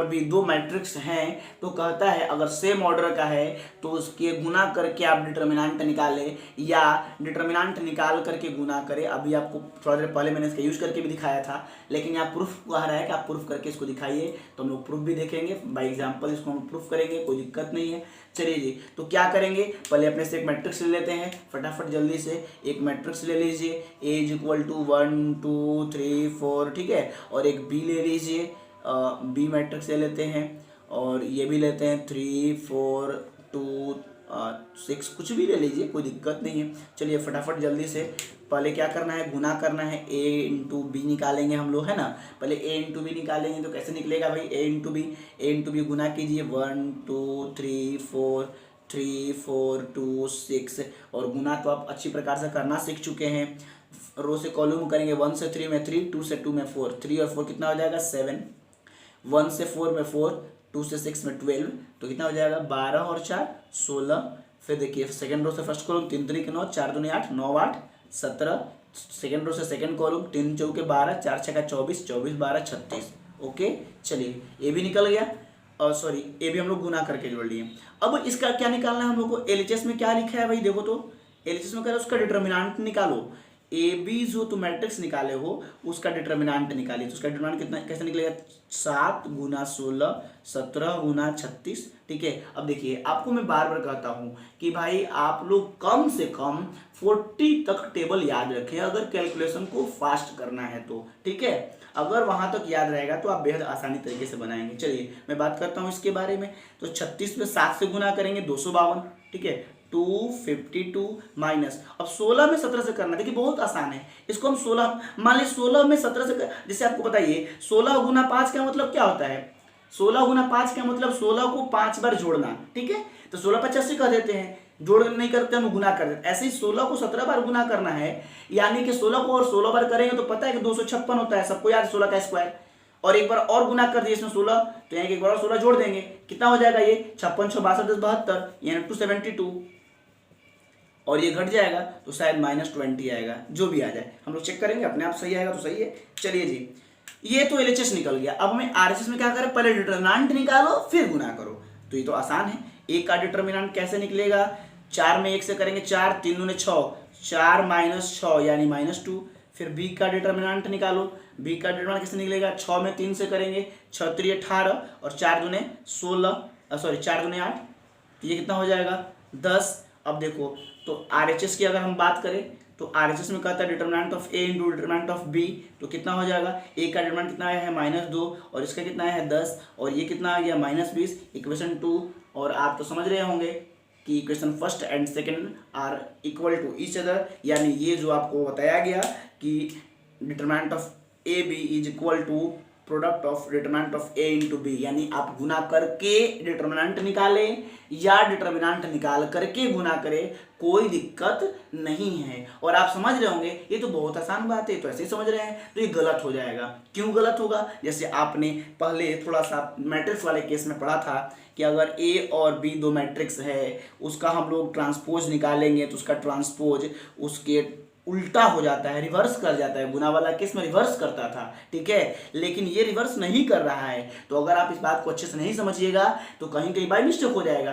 Speaker 1: बी दो मैट्रिक्स हैं, तो कहता है अगर सेम ऑर्डर का है तो उसके गुना करके आप डिटर्मिनेंट निकालें, या डिटर्मिनेंट निकाल करके गुना करें। अभी आपको थोड़ा देर पहले मैंने इसका यूज करके भी दिखाया था, लेकिन यहाँ प्रूफ कह रहा है कि आप प्रूफ करके इसको दिखाइए, तो हम लोग प्रूफ भी देखेंगे बाय एग्जाम्पल, इसको हम प्रूफ करेंगे, कोई दिक्कत नहीं है। चलिए जी, तो क्या करेंगे, पहले अपने से एक मैट्रिक्स ले लेते हैं फटाफट जल्दी से। एक मैट्रिक्स ले लीजिए, ए इज इक्वल टू 1 2 3 4, ठीक है, और एक बी ले लीजिए, बी मैट्रिक्स ले लेते हैं, और ये भी लेते हैं 3 4 2 6, कुछ भी ले लीजिए, कोई दिक्कत नहीं है। चलिए फटाफट जल्दी से, पहले क्या करना है? गुना करना है। ए इंटू बी निकालेंगे हम लोग, है ना। पहले ए इंटू बी निकालेंगे तो कैसे निकलेगा भाई? ए इंटू बी गुना कीजिए, 1 2 3 4 3 4 2 6, और गुना तो आप अच्छी प्रकार से करना सीख चुके हैं। रो से कॉलम करेंगे, 1 से 3 में 3, 2 से 2 में 4, 3 और 4 कितना हो जाएगा? 7, 1 से 4 में 4, 2 से 6 में 12, तो कितना हो जाएगा? 12 और 4 16। फिर देखिए सेकंड रो से फर्स्ट कॉलम, 3 3 9, 4 2 8, 9 8 17। सेकंड रो से सेकंड कॉलम, 3 चौके 12, 4 6 24, 24 12 36। ओके, चलिए ए भी निकल गया, और सॉरी ए भी हम लोग गुना करके जोड़ लिए। अब इसका क्या निकालना है हम लोग को? एलएचएस में क्या लिखा है भाई? देखो तो एलएचएस में कह रहा है उसका डिटर्मिनेंट निकालो। ए बी जो तुम मैट्रिक्स निकाले हो उसका डिटर्मिनेंट निकालिए, तो उसका डिटर्मिनेंट कितना कैसे निकलेगा? 7 गुना 16, 17 गुना 36। ठीक है, अब देखिए आपको मैं बार बार कहता हूँ कि भाई आप लोग कम से कम 40 तक टेबल याद रखें अगर कैलकुलेशन को फास्ट करना है तो। ठीक है, अगर वहां तक याद रहेगा तो आप बेहद आसानी तरीके से बनाएंगे। चलिए मैं बात करता हूँ इसके बारे में। तो 36 में 7 से गुना करेंगे, 252, ठीक है, 252 माइनस, अब 16 में 17 से करना, देखिए बहुत आसान है। इसको हम 16 मान लीजिए 16 में 17 से जैसे आपको बताइए 16 गुना 5 का मतलब क्या होता है? 16 गुना 5 का मतलब 16 को 5 बार जोड़ना। ठीक है, तो 16 85 कह देते हैं, जोड़ नहीं करते हम गुना कर देते। ऐसे ही 16 को 17 बार गुना करना है, यानी कि 16 को और 16 बार करेंगे तो पता है कि 256 होता है, सबको याद है 16 का स्क्वायर। और एक बार और गुना कर दिए इसमें 16, तो यानी कि एक बार और 16 जोड़ देंगे, कितना हो जाएगा? ये 56 6 62 72, यानी 272, और ये घट जाएगा तो शायद -20 आएगा, जो भी आ जाए हम लोग चेक करेंगे, अपने आप सही आएगा तो सही है। चलिए जी, ये तो एलएचएस निकल गया। अब हमें आरएचएस में क्या करें? पहले डिटर्मिनेंट निकालो फिर गुना करो, तो ये तो आसान है। एक का डिटर्मिनेंट कैसे निकलेगा? 4 में 1 से करेंगे 4, 3 दूने 6, 4 - 6 यानी -2। फिर बी का डिटर्मिनेंट निकालो, बी का डिटर्मिनेंट कैसे निकलेगा? 6 में 3 से करेंगे, 6 3 18, और 4 दूने 16, सॉरी 4 दूने 8, तो ये कितना हो जाएगा? 10। अब देखो, तो आरएचएस की अगर हम बात करें तो आरएचएस में कहता है determinant of A into determinant of B, तो कितना हो जाएगा? ए का डिटर्मिनेंट कितना आया है? -2, और इसका कितना आया है? 10, और ये कितना आ गया? -20। इक्वेशन 2, और आप तो समझ रहे होंगे कि equation first and second are equal to each other, यानी ये जो आपको बताया गया कि determinant of A B is equal to product of determinant of A into B, यानी आप गुना करके डिटरमिनेंट निकालें या डिटरमिनेंट निकाल करके गुना करें, कोई दिक्कत नहीं है। और आप समझ रहे होंगे ये तो बहुत आसान बात है, तो ऐसे ही समझ रहे हैं, तो ये गलत हो जाएगा। क्यों गलत होगा? जैसे आपने पहले थोड़ा सा मैट्रिक्स वाले केस में पढ़ा था कि अगर ए और बी दो मैट्रिक्स है, उसका हम लोग ट्रांसपोज निकालेंगे तो उसका ट्रांसपोज उसके उल्टा हो जाता है, रिवर्स कर जाता है। गुना वाला केस में रिवर्स करता था, ठीक है, लेकिन ये रिवर्स नहीं कर रहा है। तो अगर आप इस बात को अच्छे से नहीं समझिएगा तो कहीं कहीं बाई मिस्टेक हो जाएगा,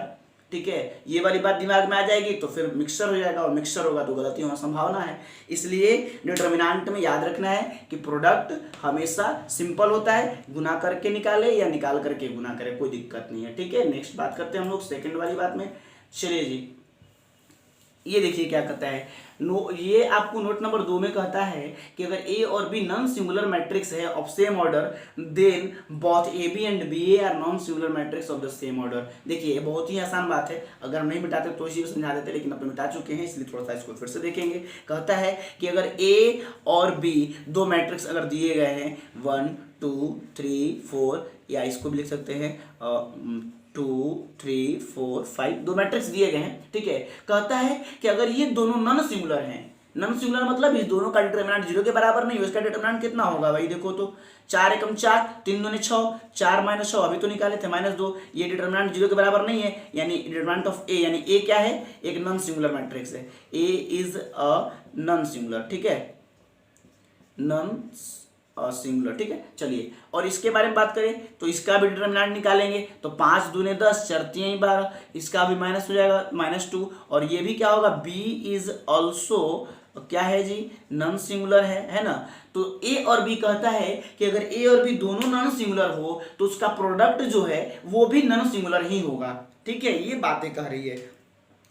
Speaker 1: ठीक है, ये वाली बात दिमाग में आ जाएगी तो फिर मिक्सचर हो जाएगा, और मिक्सचर होगा तो गलती होने की संभावना है। इसलिए डिटर्मिनेंट में याद रखना है कि प्रोडक्ट हमेशा सिंपल होता है, गुना करके निकाले या निकाल करके गुना करे, कोई दिक्कत नहीं है, ठीक है। नेक्स्ट बात करते हैं हम लोग सेकंड वाली बात में। चलिए जी, ये देखिए क्या कहता है, ये आपको नोट नंबर 2 में कहता है कि अगर ए और बी नॉन सिंगुलर मैट्रिक्स है of same order, then both A B and B A are non singular matrix of the same order. देखिए ये बहुत ही आसान बात है, अगर हम नहीं मिटाते तो इसी को समझा देते, लेकिन अब मिटा चुके हैं इसलिए थोड़ा सा इसको फिर से देखेंगे। कहता है कि अगर ए और बी दो मैट्रिक्स अगर दिए गए हैं 1 2 3 4, या इसको भी लिख सकते हैं 2 3 4 5, दो मैट्रिक्स दिए गए हैं, ठीक है। कहता है कि अगर ये दोनों नॉन सिंगुलर हैं, नॉन सिंगुलर मतलब इस दोनों का डिटरमिनेंट 0 के बराबर नहीं हो, इसका डिटरमिनेंट कितना होगा भाई? देखो तो 4 एकम 4, 3 दूनी 6, 4 माइनस 6 अभी तो निकाले थे -2, ये डिटरमिनेंट 0 के बराबर नहीं है, यानी डिटरमिनेंट ऑफ ए, यानी ए क्या है? एक नॉन सिंगुलर मैट्रिक्स है, A is a non singular, ठीक है, नॉन सिंगुलर, ठीक है। चलिए, और इसके बारे में बात करें तो इसका भी डिटरमिनेंट निकालेंगे तो 5 दूने 10, 4 3 12, इसका भी माइनस हो जाएगा -2, और ये भी क्या होगा? बी इज ऑल्सो क्या है जी? नॉन सिंगुलर है ना। तो ए और बी कहता है कि अगर ए और बी दोनों नॉन सिंगुलर हो तो उसका प्रोडक्ट जो है वो भी नॉन सिंगुलर ही होगा, ठीक है, ये बातें कह रही है।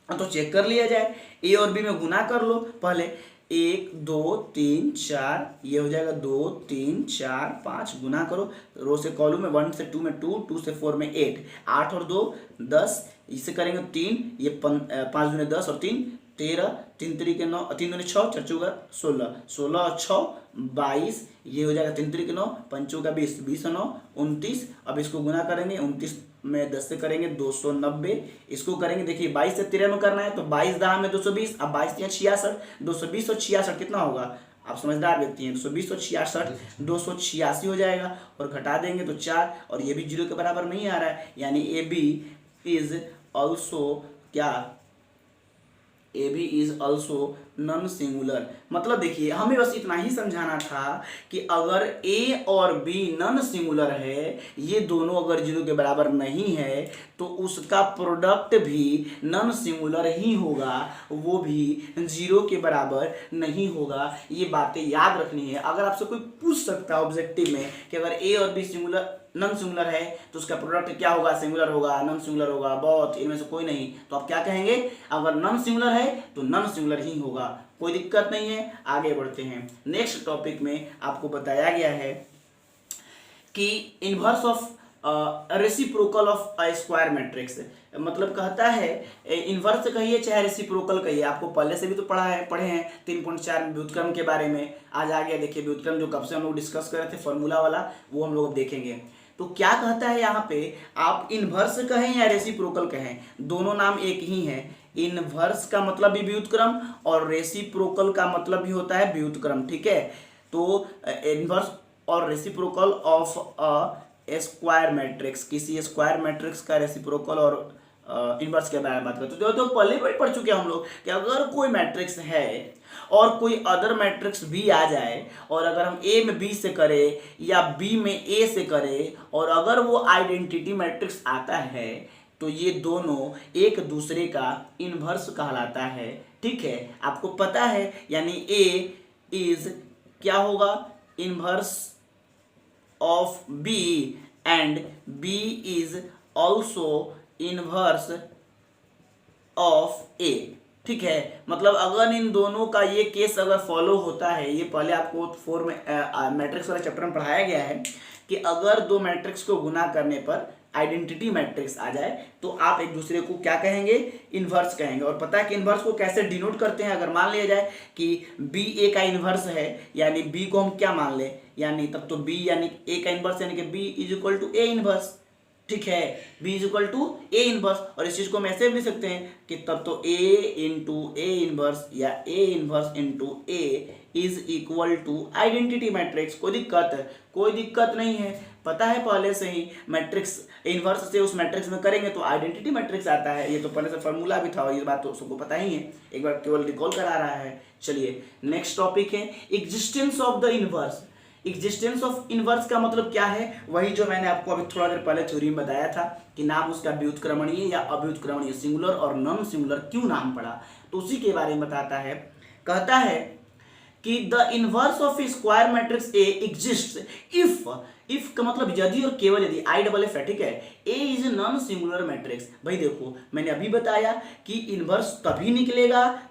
Speaker 1: तो चेक कर लिया जाए, ए और बी में गुना कर लो पहले, 1 2 3 4, ये हो जाएगा 2 3 4 5, गुना करो, रो से कॉलम में 1 से 2 में 2, 2 से 4 में 8, 8 और 2 10, इसे करेंगे 3, ये 5 दूने 10 और 3 13, 3 3 9, 3 दूने 6, 4 चौका 16, 16 और 6 22, ये हो जाएगा 3 3 9, 5 चौका 20, 20 और 9 29। अब इसको गुना करेंगे, 29 में 10 से करेंगे 290, इसको करेंगे, देखिए 22 से 13 में करना है तो 22 दाम में 220, अब 22 या 66, 220 और 66 कितना होगा? आप समझदार व्यक्ति हैं, 220 और 66 286 हो जाएगा, और घटा देंगे तो 4, और ये भी 0 के बराबर नहीं आ रहा है, यानी ए बी इज ऑल्सो क्या? A B is also non singular. मतलब देखिए हमें बस इतना ही समझाना था कि अगर ए और बी नॉन सिंगुलर है, ये दोनों अगर 0 के बराबर नहीं है तो उसका प्रोडक्ट भी नॉन सिंगुलर ही होगा, वो भी 0 के बराबर नहीं होगा। ये बातें याद रखनी है। अगर आपसे कोई पूछ सकता है ऑब्जेक्टिव में कि अगर ए और बी सिंगुलर नॉन सिंगुलर है तो उसका प्रोडक्ट क्या होगा? सिंगुलर होगा, नॉन सिंगुलर होगा, बहुत इनमें से कोई नहीं, तो आप क्या कहेंगे? अगर नॉन सिंगुलर है तो नॉन सिंगुलर ही होगा, कोई दिक्कत नहीं है। आगे बढ़ते हैं, नेक्स्ट टॉपिक में आपको बताया गया है कि inverse of reciprocal of a square matrix, मतलब कहता है इनवर्स कहिए चाहे रेसिप्रोकल कहिए, आपको पहले से भी तो पढ़े हैं 3.4 में व्युत्क्रम के बारे में। आज आ गया, देखिए व्युत्क्रम जो कब से हम लोग डिस्कस कर रहे थे फॉर्मूला वाला, वो हम लोग अब देखेंगे। तो क्या कहता है यहाँ पे, आप इनवर्स कहें या रेसिप्रोकल कहें, दोनों नाम एक ही है। इनवर्स का मतलब भी व्युत्क्रम और रेसिप्रोकल का मतलब भी होता है व्युत्क्रम, ठीक है। तो इनवर्स और reciprocal of a square matrix, किसी स्क्वायर मैट्रिक्स का रेसिप्रोकल और इनवर्स के बारे में बात करते हैं। तो पहले भी पढ़ चुके हैं हम लोग कि अगर कोई मैट्रिक्स है और कोई अदर मैट्रिक्स भी आ जाए, और अगर हम ए में बी से करें या बी में ए से करें, और अगर वो आइडेंटिटी मैट्रिक्स आता है तो ये दोनों एक दूसरे का इनवर्स कहलाता है, ठीक है, आपको पता है। यानी ए इज क्या होगा? Inverse of B and B is also inverse of A, ठीक है। मतलब अगर इन दोनों का ये केस अगर फॉलो होता है, ये पहले आपको 4 में मैट्रिक्स वाले चैप्टर में पढ़ाया गया है कि अगर दो मैट्रिक्स को गुना करने पर आइडेंटिटी मैट्रिक्स आ जाए तो आप एक दूसरे को क्या कहेंगे, इन्वर्स कहेंगे। और पता है कि इन्वर्स को कैसे डिनोट करते हैं, अगर मान लिया जाए कि बी ए का इन्वर्स है, यानी बी को हम क्या मान लें, यानी तब तो बी यानी ए का इन्वर्स यानी कि B is equal to A inverse, ठीक है, b is equal to A inverse. और इस चीज को हम ऐसे भी लिख सकते हैं कि तब तो a इंटू ए इनवर्स या a inverse into a is equal to identity matrix. कोई दिक्कत है? कोई दिक्कत नहीं है, पता है पहले से ही मैट्रिक्स इनवर्स से उस मैट्रिक्स में करेंगे तो आइडेंटिटी मैट्रिक्स आता है, ये तो पहले से फॉर्मूला भी था और ये बात तो सबको पता ही है, एक बार केवल रिकॉल करा रहा है। चलिए नेक्स्ट टॉपिक है existence of the inverse. Existence of inverse का मतलब क्या है, वही जो मैंने आपको अभी थोड़ा देर पहले थ्योरी में बताया था कि नाम उसका व्युत्क्रमणीय या अव्युत्क्रमणीय, सिंगुलर और नॉन सिंगुलर क्यों नाम पड़ा, तो उसी के बारे में बताता है। कहता है कि the inverse of square matrix A exists if का मतलब यदि और केवल यदि, आई डबल एफ है, ठीक है, A is non singular matrix. भाई देखो मैंने अभी बताया कि इनवर्स तभी निकलेगा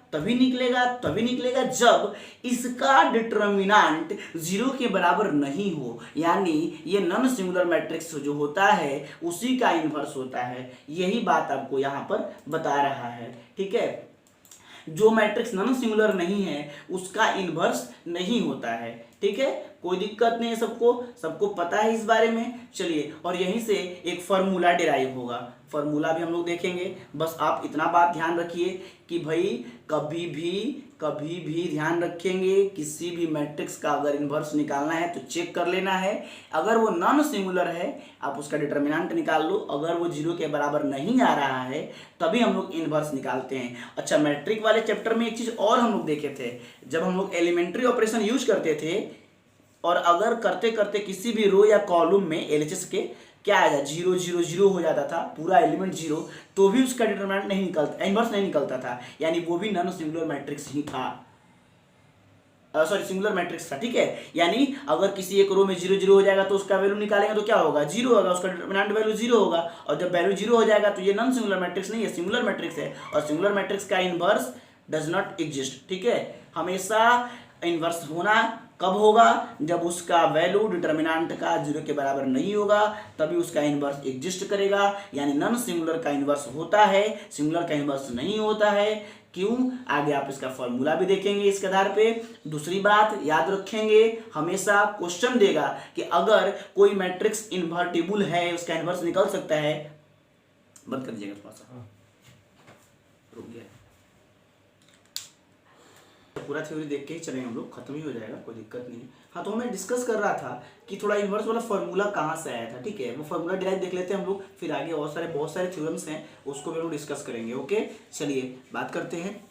Speaker 1: जब इसका डिटर्मिनेंट 0 के बराबर नहीं हो, यानी ये नॉन सिंगुलर मैट्रिक्स जो होता है उसी का इनवर्स होता है। यही बात आपको यहाँ पर बता रहा है, ठीक है। जो मैट्रिक्स नॉन सिंगुलर नहीं है उसका इनवर्स नहीं होता है, ठीक है, कोई दिक्कत नहीं है, सबको पता है इस बारे में। चलिए, और यहीं से एक फार्मूला डिराइव होगा, फार्मूला भी हम लोग देखेंगे। बस आप इतना बात ध्यान रखिए कि भाई कभी भी ध्यान रखेंगे, किसी भी मैट्रिक्स का अगर इन्वर्स निकालना है तो चेक कर लेना है, अगर वो नॉन सिंगुलर है आप उसका डिटर्मिनेंट निकाल लो, अगर वो 0 के बराबर नहीं आ रहा है तभी हम लोग इन्वर्स निकालते हैं। अच्छा, मैट्रिक वाले चैप्टर में एक चीज़ और हम लोग देखे थे, जब हम लोग एलिमेंट्री ऑपरेशन यूज करते थे और अगर करते करते किसी भी रो या कॉलम में एलएचएस के क्या आ जाए 0 0 0 हो जाता था, पूरा एलिमेंट 0, तो भी उसका डिटरमिनेंट नहीं निकलता, इनवर्स नहीं निकलता था, यानी वो भी नॉन सिंगुलर मैट्रिक्स ही था, सिंगुलर मैट्रिक्स था, ठीक है। यानी अगर किसी एक रो में 0 0 हो जाएगा तो उसका वैल्यू निकालेंगे तो क्या होगा, 0 होगा, उसका डिटरमिनेंट वैल्यू 0 होगा, और जब वैल्यू 0 हो जाएगा तो ये नॉन सिंगुलर मैट्रिक्स नहीं है, सिंगुलर मैट्रिक्स है, और सिंगुलर मैट्रिक्स का इनवर्स डज नॉट एग्जिस्ट, ठीक है। हमेशा इनवर्स होना कब होगा, जब उसका वैल्यू डिटर्मिनेंट का 0 के बराबर नहीं होगा, तभी उसका इनवर्स एग्जिस्ट करेगा, यानी नॉन सिंगुलर का इनवर्स होता है, सिंगुलर का इनवर्स नहीं होता है। क्यों, आगे आप इसका फॉर्मूला भी देखेंगे इसके आधार पे। दूसरी बात याद रखेंगे, हमेशा क्वेश्चन देगा कि अगर कोई मैट्रिक्स इन्वर्टिबल है उसका इनवर्स निकल सकता है, बंद कर दीजिएगा थोड़ा सा, रुक गया, पूरा थ्योरी देख के ही चलेंगे हम लोग, खत्म ही हो जाएगा, कोई दिक्कत नहीं है। हाँ, तो मैं डिस्कस कर रहा था कि थोड़ा इन्वर्स वाला फॉर्मूला कहाँ से आया था, ठीक है, वो फॉर्मूला डिराइव देख लेते हैं हम लोग, फिर आगे बहुत सारे थ्योरम्स हैं उसको भी हम लोग डिस्कस करेंगे। ओके, चलिए बात करते हैं।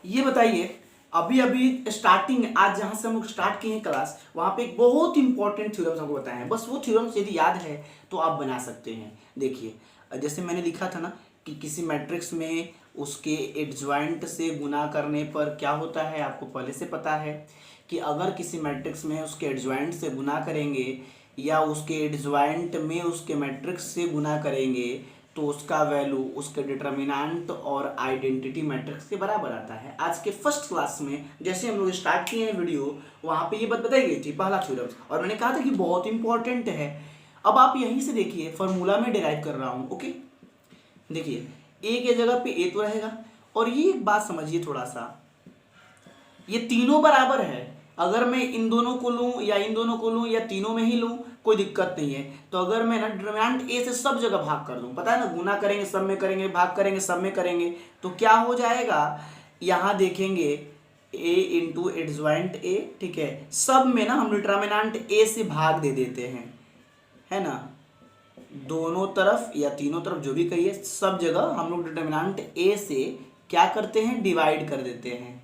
Speaker 1: ये बताइए, अभी स्टार्टिंग आज जहाँ से हम लोग स्टार्ट किए हैं क्लास, वहाँ पे एक बहुत इंपॉर्टेंट थ्योरम्स हमको बताए हैं, बस वो थ्योरम्स यदि याद है तो आप बना सकते हैं। देखिए, जैसे मैंने लिखा था ना कि किसी मैट्रिक्स में उसके एडजॉइंट से गुना करने पर क्या होता है, आपको पहले से पता है कि अगर किसी मैट्रिक्स में उसके एडजॉइंट से गुना करेंगे या उसके एडजॉइंट में उसके मैट्रिक्स से गुना करेंगे तो उसका वैल्यू उसके डिटर्मिनेंट और आइडेंटिटी मैट्रिक्स के बराबर आता है। आज के फर्स्ट क्लास में जैसे हम लोग स्टार्ट किए हैं वीडियो, वहाँ पे ये बात बताई गई थी, पहला थ्योरम, और मैंने कहा था कि बहुत इंपॉर्टेंट है। अब आप यहीं से देखिए, फॉर्मूला में डिराइव कर रहा हूँ। ओके, देखिए ए के जगह पे ए तो रहेगा, और ये एक बात समझिए थोड़ा सा, ये तीनों बराबर है, अगर मैं इन दोनों को लूं या इन दोनों को लूं या तीनों में ही लूं कोई दिक्कत नहीं है। तो अगर मैं ना डिटरमिनेंट ए से सब जगह भाग कर दूं, पता है ना, गुना करेंगे सब में करेंगे, भाग करेंगे सब में करेंगे, तो क्या हो जाएगा, यहाँ देखेंगे ए इंटू एडजॉइंट ए, ठीक है, सब में ना हम डिटरमिनेंट ए से भाग दे देते हैं, है ना, दोनों तरफ या तीनों तरफ जो भी कहिए, सब जगह हम लोग डिटरमिनेंट ए से क्या करते हैं, डिवाइड कर देते हैं,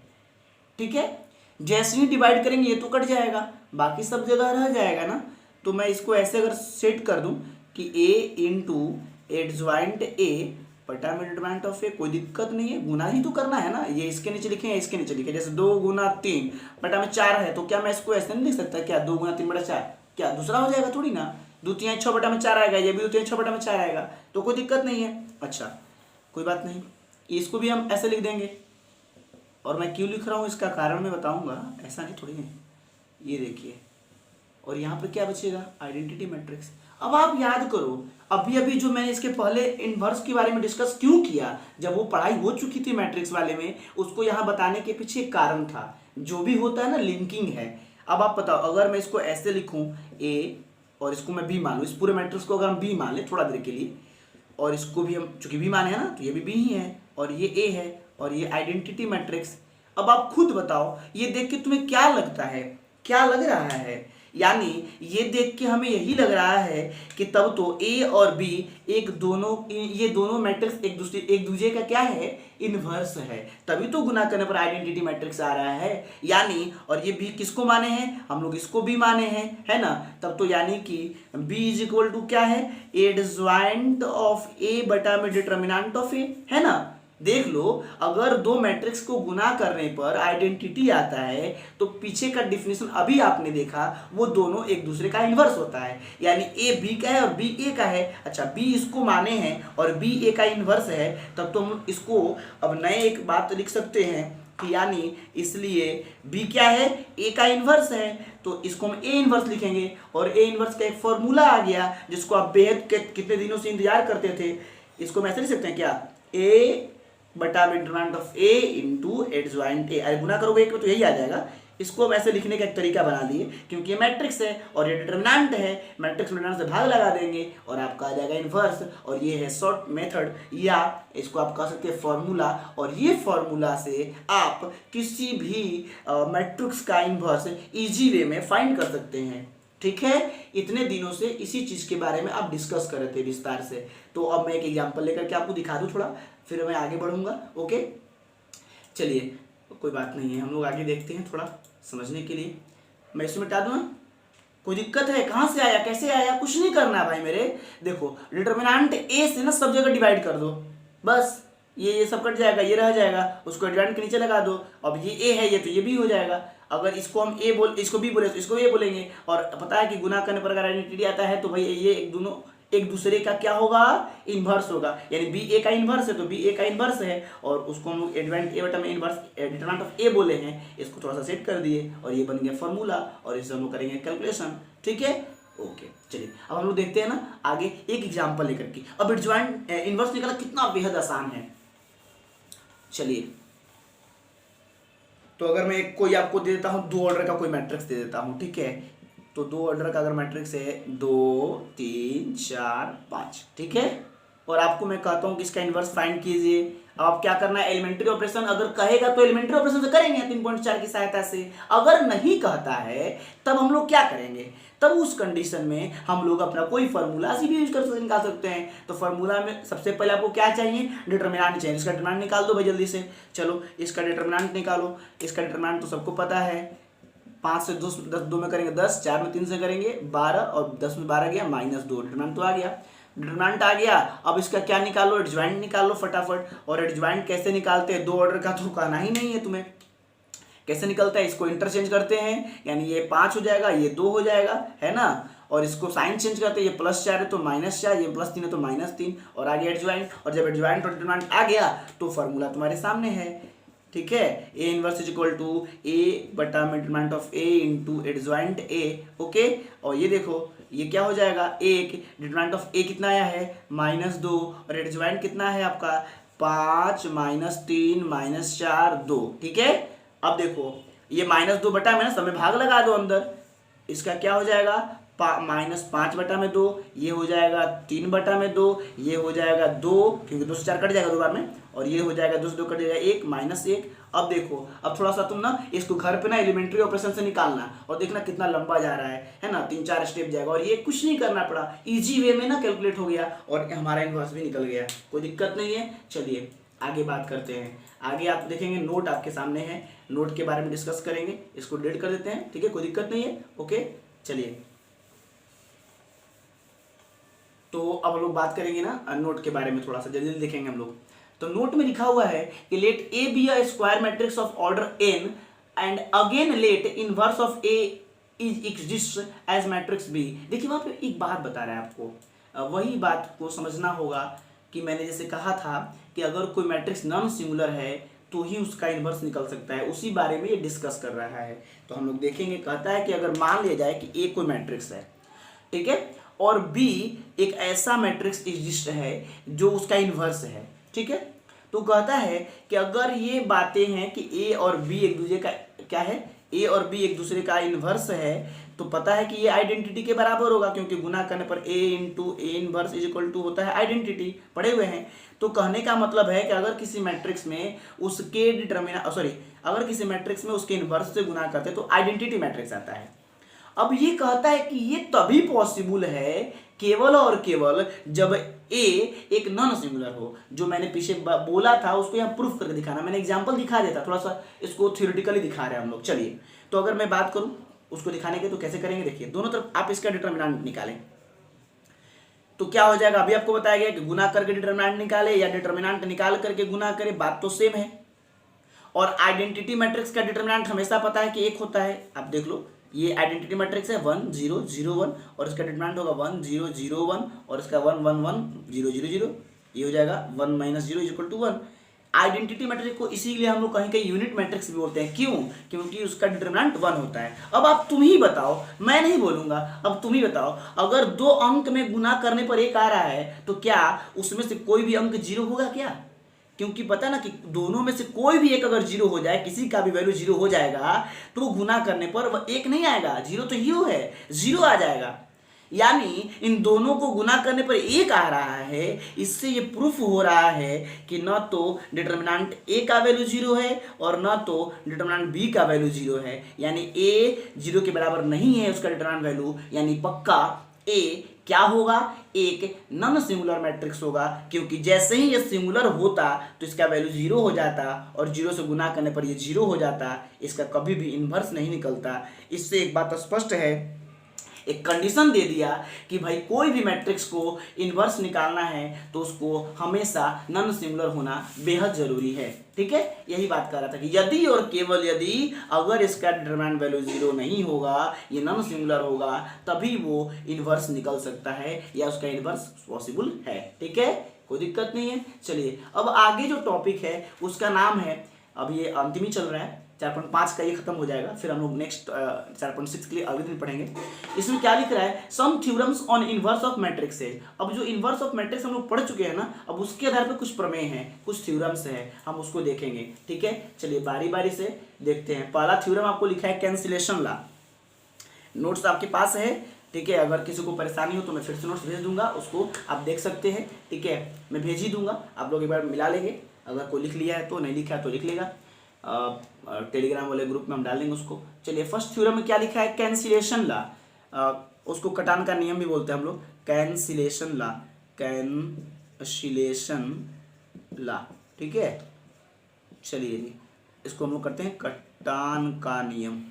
Speaker 1: ठीक है। जैसे ही डिवाइड करेंगे ये तो कट जाएगा, बाकी सब जगह रह जाएगा ना। तो मैं इसको ऐसे अगर सेट कर दूं कि ए इंटू एडजॉइंट ए बटा में डिटरमिनेंट ऑफ ए, कोई दिक्कत नहीं है, गुना ही तो करना है ना, ये इसके नीचे लिखे हैं इसके नीचे लिखे, जैसे 2 गुना 3 बटा में 4 है, तो क्या मैं इसको ऐसे नहीं लिख सकता क्या, 2 गुना 3 बटा 4, क्या दूसरा हो जाएगा थोड़ी ना, 2 3 6 बटा में 4 आएगा, ये भी 2 3 6 बटा में 4 आएगा, तो कोई दिक्कत नहीं है। अच्छा, कोई बात नहीं, इसको भी हम ऐसे लिख देंगे। और मैं क्यों लिख रहा हूँ इसका कारण मैं बताऊंगा, ऐसा नहीं थोड़ी है। ये देखिए, और यहाँ पे क्या बचेगा, आइडेंटिटी मैट्रिक्स। अब आप याद करो, अभी अभी जो मैंने इसके पहले इन्वर्स के बारे में डिस्कस क्यों किया, जब वो पढ़ाई हो चुकी थी मैट्रिक्स वाले में, उसको यहाँ बताने के पीछे एक कारण था। जो भी होता है ना, लिंकिंग है। अब आप बताओ, अगर मैं इसको ऐसे लिखूं ए और इसको मैं बी मान लूँ, इस पूरे मैट्रिक्स को अगर हम बी मान लें थोड़ा देर के लिए, और इसको भी हम चूंकि बी माने हैं ना, तो ये भी बी ही है और ये ए है और ये आइडेंटिटी मैट्रिक्स। अब आप खुद बताओ, ये देख के तुम्हें क्या लगता है, क्या लग रहा है? यानी ये देख के हमें यही लग रहा है कि तब तो ए और बी ये दोनों मैट्रिक्स एक दूसरे का क्या है, इनवर्स है, तभी तो गुना करने पर आइडेंटिटी मैट्रिक्स आ रहा है। यानी और ये बी किसको माने हैं, हम लोग इसको भी माने हैं, है ना? तब तो यानी कि बी इज इक्वल टू क्या है, एडज्वाइंट ऑफ ए बटा में डिटर्मिनेंट ऑफ ए, है ना? देख लो, अगर दो मैट्रिक्स को गुना करने पर आइडेंटिटी आता है तो पीछे का डिफिनेशन अभी आपने देखा, वो दोनों एक दूसरे का इन्वर्स होता है। यानी ए बी का है और बी ए का है। अच्छा, बी इसको माने हैं और बी ए का इन्वर्स है, तब तो हम इसको अब नए एक बात लिख सकते हैं कि यानी इसलिए बी क्या है, ए का इन्वर्स है, तो इसको हम ए इन्वर्स लिखेंगे। और ए इन्वर्स का एक फॉर्मूला आ गया जिसको आप बेहद कितने दिनों से इंतजार करते थे। इसको हम ऐसे लिख सकते हैं क्या, ए बटा में determinant of A into adjoint A. अरे गुना करोगे एक में तो यही आ जाएगा। इसको हम ऐसे लिखने का एक तरीका बना दिए, क्योंकि ये मैट्रिक्स है और ये डिटरमिनेंट है, मैट्रिक्स में डिटरमिनेंट से भाग लगा देंगे और आपका आ जाएगा इन्वर्स। और ये है शॉर्ट मेथड, या इसको आप कह सकते हैं फॉर्मूला। और ये फॉर्मूला से आप किसी भी मैट्रिक्स का इन्वर्स इजी वे में फाइंड कर सकते हैं। ठीक है, इतने दिनों से इसी चीज के बारे में आप डिस्कस कर रहे थे विस्तार से। तो अब मैं एक एग्जांपल लेकर के आपको दिखा दूं थोड़ा, फिर मैं आगे बढ़ूंगा। ओके, चलिए, कोई बात नहीं है, हम लोग आगे देखते हैं थोड़ा समझने के लिए। मैं इसमें मिटा दूं ना, कोई दिक्कत है? कहाँ से आया, कैसे आया, कुछ नहीं करना है भाई मेरे। देखो, डिटरमिनेंट ए से ना सब जगह डिवाइड कर दो, बस ये सब कट जाएगा, ये रह जाएगा, उसको डिटरमिनेंट के नीचे लगा दो। अब ये ए है, ये तो ये भी हो जाएगा। अगर इसको हम इसको बी बोले तो इसको ए बोलेंगे। और पता है कि गुना करने पर अगर आइडेंटिटी आता है तो भाई ये दोनों एक दूसरे का क्या होगा, इन्वर्स होगा। यानी बी ए का इन्वर्स है तो बी ए का इन्वर्स है, और उसको हम लोग एडवेंट ए बटा में इन्वर्स डिटरमिनेंट ऑफ ए बोले हैं। इसको थोड़ा सा सेट कर दिए और ये बन गया फॉर्मूला, और इससे हम लोग करेंगे कैलकुलेशन। ठीक है, ओके, चलिए अब हम लोग देखते हैं ना आगे एक एग्जांपल लेकर के। अब एडजॉइंट इन्वर्स निकालना कितना बेहद आसान है। चलिए, तो अगर मैं कोई आपको दे देता हूँ, दो ऑर्डर का कोई मैट्रिक्स दे देता हूँ, ठीक है? तो दो ऑर्डर का अगर मैट्रिक्स है 2 3 4 5, ठीक है? और आपको मैं कहता हूँ कि इसका इन्वर्स फाइंड कीजिए। अब आप क्या करना है, एलिमेंट्री ऑपरेशन अगर कहेगा तो एलिमेंट्री ऑपरेशन से करेंगे 3.4 की सहायता से। अगर नहीं कहता है तब हम लोग क्या करेंगे, तब उस कंडीशन में हम लोग अपना कोई फॉर्मूला भी यूज कर सकते, निकाल सकते हैं। तो फॉर्मूला में सबसे पहले आपको क्या चाहिए, डिटरमिनेंट चाहिए। इसका डिटरमिनेंट निकाल दो भाई जल्दी से। चलो, इसका डिटरमिनेंट निकालो। इसका डिटरमिनेंट तो सबको पता है, 5 से 2 में करेंगे 10, 4 में 3 से करेंगे 12, और 10 में 12 गया -2, डिटरमिनेंट तो आ गया। डिटरमिनेंट आ गया, अब इसका क्या निकालो, एडज्वाइंट निकालो फटाफट। और एडज्वाइंट कैसे निकालते हैं, दो ऑर्डर का तो कहना ही नहीं है तुम्हें, कैसे निकलता है, इसको इंटरचेंज करते हैं, यानी ये 5 हो जाएगा, ये 2 हो जाएगा, है ना? और इसको साइन चेंज करते हैं, ये +4 है तो -4, ये +3 है तो -3, और आगे एडज्वाइंट। और जब एडज्वाइंट और डिटरमिनेंट आ गया तो फॉर्मूला तुम्हारे सामने है। ठीक है, A inverse is equal to A बटा में determinant of A into adjoint A. Okay, और ये देखो ये क्या हो जाएगा, एक डिटरमिनेंट ऑफ ए कितना आया है -2, और एडज्वाइंट कितना है आपका 5 -3 -4 2। ठीक है, अब देखो ये -2 बटा में ना समय भाग लगा दो अंदर, इसका क्या हो जाएगा -5 बटा में 2, ये हो जाएगा 3 बटा में 2, ये हो जाएगा 2, क्योंकि 2 से 4 कट जाएगा 2 बार में, और ये हो जाएगा 2 से 2 कट जाएगा 1 -1। अब देखो, अब थोड़ा सा तुम ना इसको घर पे ना एलिमेंट्री ऑपरेशन से निकालना और देखना कितना लंबा जा रहा है ना, 3-4 स्टेप जाएगा, और ये कुछ नहीं करना पड़ा, इजी वे में ना कैलकुलेट हो गया और हमारा इनवर्स भी निकल गया, कोई दिक्कत नहीं है। चलिए आगे बात करते हैं। आगे आप देखेंगे नोट आपके सामने है, नोट के बारे में डिस्कस करेंगे, इसको डिलीट कर देते हैं, ठीक है, कोई दिक्कत नहीं है। ओके, चलिए तो अब हम लोग बात करेंगे ना नोट के बारे में, थोड़ा सा जल्दी देखेंगे हम लोग। तो नोट में लिखा हुआ है कि let A be a square matrix of order n and again let inverse of A is exist as matrix B. देखिए वहां पे एक बात बता रहा है आपको, वही बात को समझना होगा कि मैंने जैसे कहा था कि अगर कोई मैट्रिक्स नॉन सिंगुलर है तो ही उसका इन्वर्स निकल सकता है, उसी बारे में ये डिस्कस कर रहा है। तो हम लोग देखेंगे, कहता है कि अगर मान लिया जाए कि ए कोई मैट्रिक्स है, ठीक है, और बी एक ऐसा मैट्रिक्स एग्जिस्ट है जो उसका इन्वर्स है, ठीक है, तो कहता है कि अगर ये बातें हैं कि ए और बी एक दूसरे का क्या है, ए और बी एक दूसरे का इन्वर्स है, तो पता है कि ये आइडेंटिटी के बराबर होगा, क्योंकि गुना करने पर A into A inverse is equal to होता है आइडेंटिटी, पढ़े हुए हैं। तो कहने का मतलब है कि अगर किसी मैट्रिक्स में उसके अगर किसी मैट्रिक्स में उसके इन्वर्स से गुना करते तो आइडेंटिटी मैट्रिक्स आता है। अब ये कहता है कि ये तभी पॉसिबल है केवल और केवल जब ए एक नॉन सिंगुलर हो। जो मैंने पीछे बोला था उसको यहाँ प्रूफ करके दिखाना, मैंने एग्जांपल दिखा देता, थोड़ा सा इसको थ्योरेटिकली दिखा रहे हैं हम लोग। चलिए, तो अगर मैं बात करूं उसको दिखाने के तो कैसे करेंगे, देखिए दोनों तरफ आप इसका डिटरमिनेंट निकालें तो क्या हो जाएगा। अभी आपको बताया गया कि गुना करके डिटरमिनेंट निकाले या डिटरमिनेंट निकाल करके गुना करे, बात तो सेम है। और आइडेंटिटी मैट्रिक्स का डिटरमिनेंट हमेशा पता है कि एक होता है। आप देख लो, ये आइडेंटिटी मैट्रिक्स है 1 0 0 1 और इसका डिटरमिनेंट होगा 1 0 0 1 और इसका 1 1 1 0 0 0, ये हो जाएगा 1 - 0 = 1। आइडेंटिटी मैट्रिक्स को इसीलिए हम लोग कहीं कहीं यूनिट मैट्रिक्स भी बोलते हैं। क्यों? क्योंकि उसका डिटरमिनेंट 1 होता है। अब आप तुम ही बताओ, मैं नहीं बोलूंगा, अब तुम ही बताओ, अगर दो अंक में गुना करने पर एक आ रहा है तो क्या उसमें से कोई भी अंक 0 होगा क्या? क्योंकि पता ना कि दोनों में से कोई भी एक अगर 0 हो जाए, किसी का भी वैल्यू 0 हो जाएगा तो गुना करने पर वह एक नहीं आएगा, 0 तो ही है, 0 आ जाएगा। यानी इन दोनों को गुना करने पर एक आ रहा है। इससे ये प्रूफ हो रहा है कि न तो डिटरमिनेंट ए का वैल्यू 0 है और न तो डिटरमिनेंट बी का वैल्यू 0 है। यानी ए 0 के बराबर नहीं है उसका डिटरमिनेंट वैल्यू, यानी पक्का ए क्या होगा, एक नॉन सिंगुलर मैट्रिक्स होगा। क्योंकि जैसे ही ये सिंगुलर होता तो इसका वैल्यू 0 हो जाता और 0 से गुना करने पर ये 0 हो जाता, इसका कभी भी इन्वर्स नहीं निकलता। इससे एक बात स्पष्ट है, एक कंडीशन दे दिया कि भाई कोई भी मैट्रिक्स को इन्वर्स निकालना है तो उसको हमेशा नॉन सिंगुलर होना बेहद जरूरी है। ठीक है, यही बात कर रहा था कि यदि और केवल यदि अगर इसका डिटरमिनेंट वैल्यू 0 नहीं होगा, ये नॉन सिंगुलर होगा, तभी वो इन्वर्स निकल सकता है या उसका इन्वर्स पॉसिबल है। ठीक है, कोई दिक्कत नहीं है। चलिए, अब आगे जो टॉपिक है उसका नाम है, अब ये अंतिम ही चल रहा है, 4.5 का ये खत्म हो जाएगा, फिर हम लोग नेक्स्ट 4.6 के लिए अगले दिन पढ़ेंगे। इसमें क्या लिख रहा है, some theorems on inverse of matrices. अब जो इनवर्स ऑफ मैट्रिक्स हम लोग पढ़ चुके हैं ना, अब उसके आधार पर कुछ प्रमेय हैं, कुछ थ्योरम्स हैं, हम उसको देखेंगे। ठीक है, चलिए बारी बारी से देखते हैं। पहला थ्योरम आपको लिखा है कैंसिलेशन लॉ, नोट्स आपके पास है। ठीक है, अगर किसी को परेशानी हो तो मैं फिर से नोट्स भेज दूंगा, उसको आप देख सकते हैं। ठीक है, मैं भेज ही दूंगा, आप लोग एक बार मिला लेंगे। अगर कोई लिख लिया है तो, नहीं लिखा है तो लिख लेगा, टेलीग्राम वाले ग्रुप में हम डाल देंगे उसको। चलिए, फर्स्ट थ्योरम में क्या लिखा है, कैंसिलेशन लॉ, उसको कटान का नियम भी बोलते हैं हम लोग, कैंसिलेशन लॉ, कैंसिलेशन लॉ। ठीक है, चलिए जी, इसको हम लोग करते हैं कटान का नियम,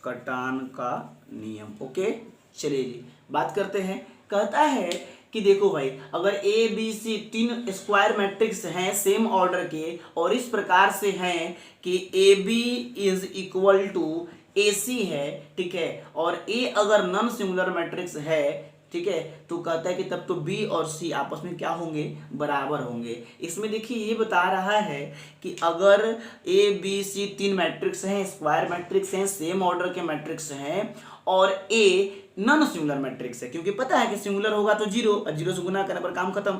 Speaker 1: कटान का नियम। ओके, चलिए जी बात करते हैं। कहता है कि देखो भाई, अगर A B C 3 square matrix हैं सेम ऑर्डर के और इस प्रकार से हैं कि A B is equal to A C है, ठीक है, और ए अगर नॉन सिंगुलर मैट्रिक्स है, ठीक है, तो कहता है कि तब तो बी और सी आपस में क्या होंगे, बराबर होंगे। इसमें देखिए ये बता रहा है कि अगर ए बी सी 3 मैट्रिक्स हैं, स्क्वायर मैट्रिक्स हैं, सेम ऑर्डर के मैट्रिक्स हैं और ए नॉन सिंगुलर मैट्रिक्स है, क्योंकि पता है कि सिंगुलर होगा तो 0 और 0 से गुना करने पर काम खत्म।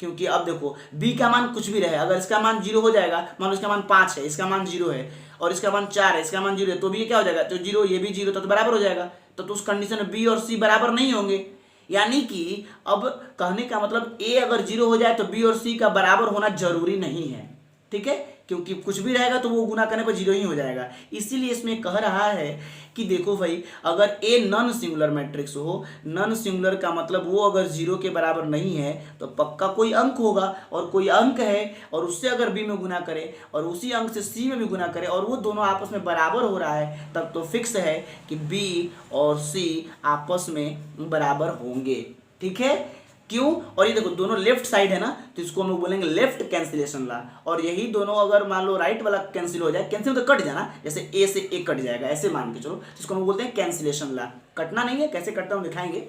Speaker 1: क्योंकि अब देखो b का मान कुछ भी रहे, अगर इसका मान 0 हो जाएगा, मान लो इसका मान 5 है, इसका मान 0 है और इसका मान 4 है, इसका मान 0 है, तो भी ये क्या हो जाएगा, तो 0 ये भी 0 तो बराबर हो जाएगा। तो उस कंडीशन में b और c बराबर नहीं होंगे। यानी कि अब कहने का मतलब a अगर 0 हो जाए तो b और c का बराबर होना जरूरी नहीं है। ठीक है, क्योंकि कुछ भी रहेगा तो वो गुना करने पर 0 ही हो जाएगा। इसीलिए इसमें कह रहा है कि देखो भाई, अगर ए नॉन सिंगुलर मैट्रिक्स हो, नॉन सिंगुलर का मतलब वो अगर 0 के बराबर नहीं है तो पक्का कोई अंक होगा, और कोई अंक है और उससे अगर बी में गुना करे और उसी अंक से सी में भी गुना करे और वो दोनों आपस में बराबर हो रहा है, तब तो फिक्स है कि बी और सी आपस में बराबर होंगे। ठीक है, क्यों? और ये देखो दोनों लेफ्ट साइड है ना, तो इसको हम लोग बोलेंगे लेफ्ट कैंसिलेशन लॉ। और यही दोनों अगर मान लो राइट वाला कैंसिल हो जाए, कैंसिल तो कट जाना, जैसे ए से ए कट जाएगा, ऐसे मान के चलो, इसको हम बोलते हैं कैंसिलेशन लॉ। कटना नहीं है, कैसे कटता हूँ दिखाएंगे।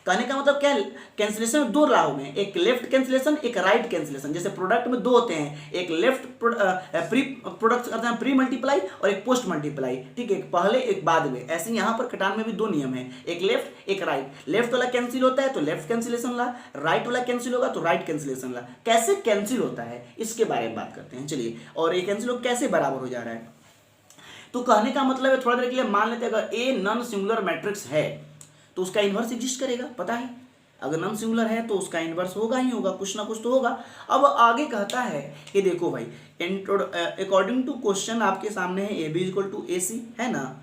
Speaker 2: कहने का मतलब क्या है, कैंसिलेशन में दो राह में, एक लेफ्ट कैंसिलेशन एक राइट कैंसिलेशन। जैसे प्रोडक्ट में दो होते हैं, एक लेफ्ट प्री प्रोडक्ट करते हैं प्री मल्टीप्लाई और एक पोस्ट मल्टीप्लाई, ठीक है, एक पहले एक बाद में। ऐसे यहाँ पर कटान में भी दो नियम है, एक लेफ्ट एक राइट। लेफ्ट वाला कैंसिल होता है तो लेफ्ट कैंसिलेशन ला, राइट वाला कैंसिल होगा तो राइट कैंसिलेशन ला। कैसे कैंसिल होता है इसके बारे में बात करते हैं, चलिए। और ये कैंसिल कैसे बराबर हो जा रहा है, तो कहने का मतलब है, थोड़ा देर के लिए मान लेते हैं अगर ए नॉन सिंगुलर मैट्रिक्स है तो उसका इन्वर्स एग्जिस्ट करेगा, पता है। अगर नॉन सिंगुलर है तो उसका इन्वर्स होगा ही होगा, कुछ ना कुछ तो होगा। अब आगे कहता है कि देखो भाई, अकॉर्डिंग टू क्वेश्चन आपके सामने है A B equal to A C, है ना।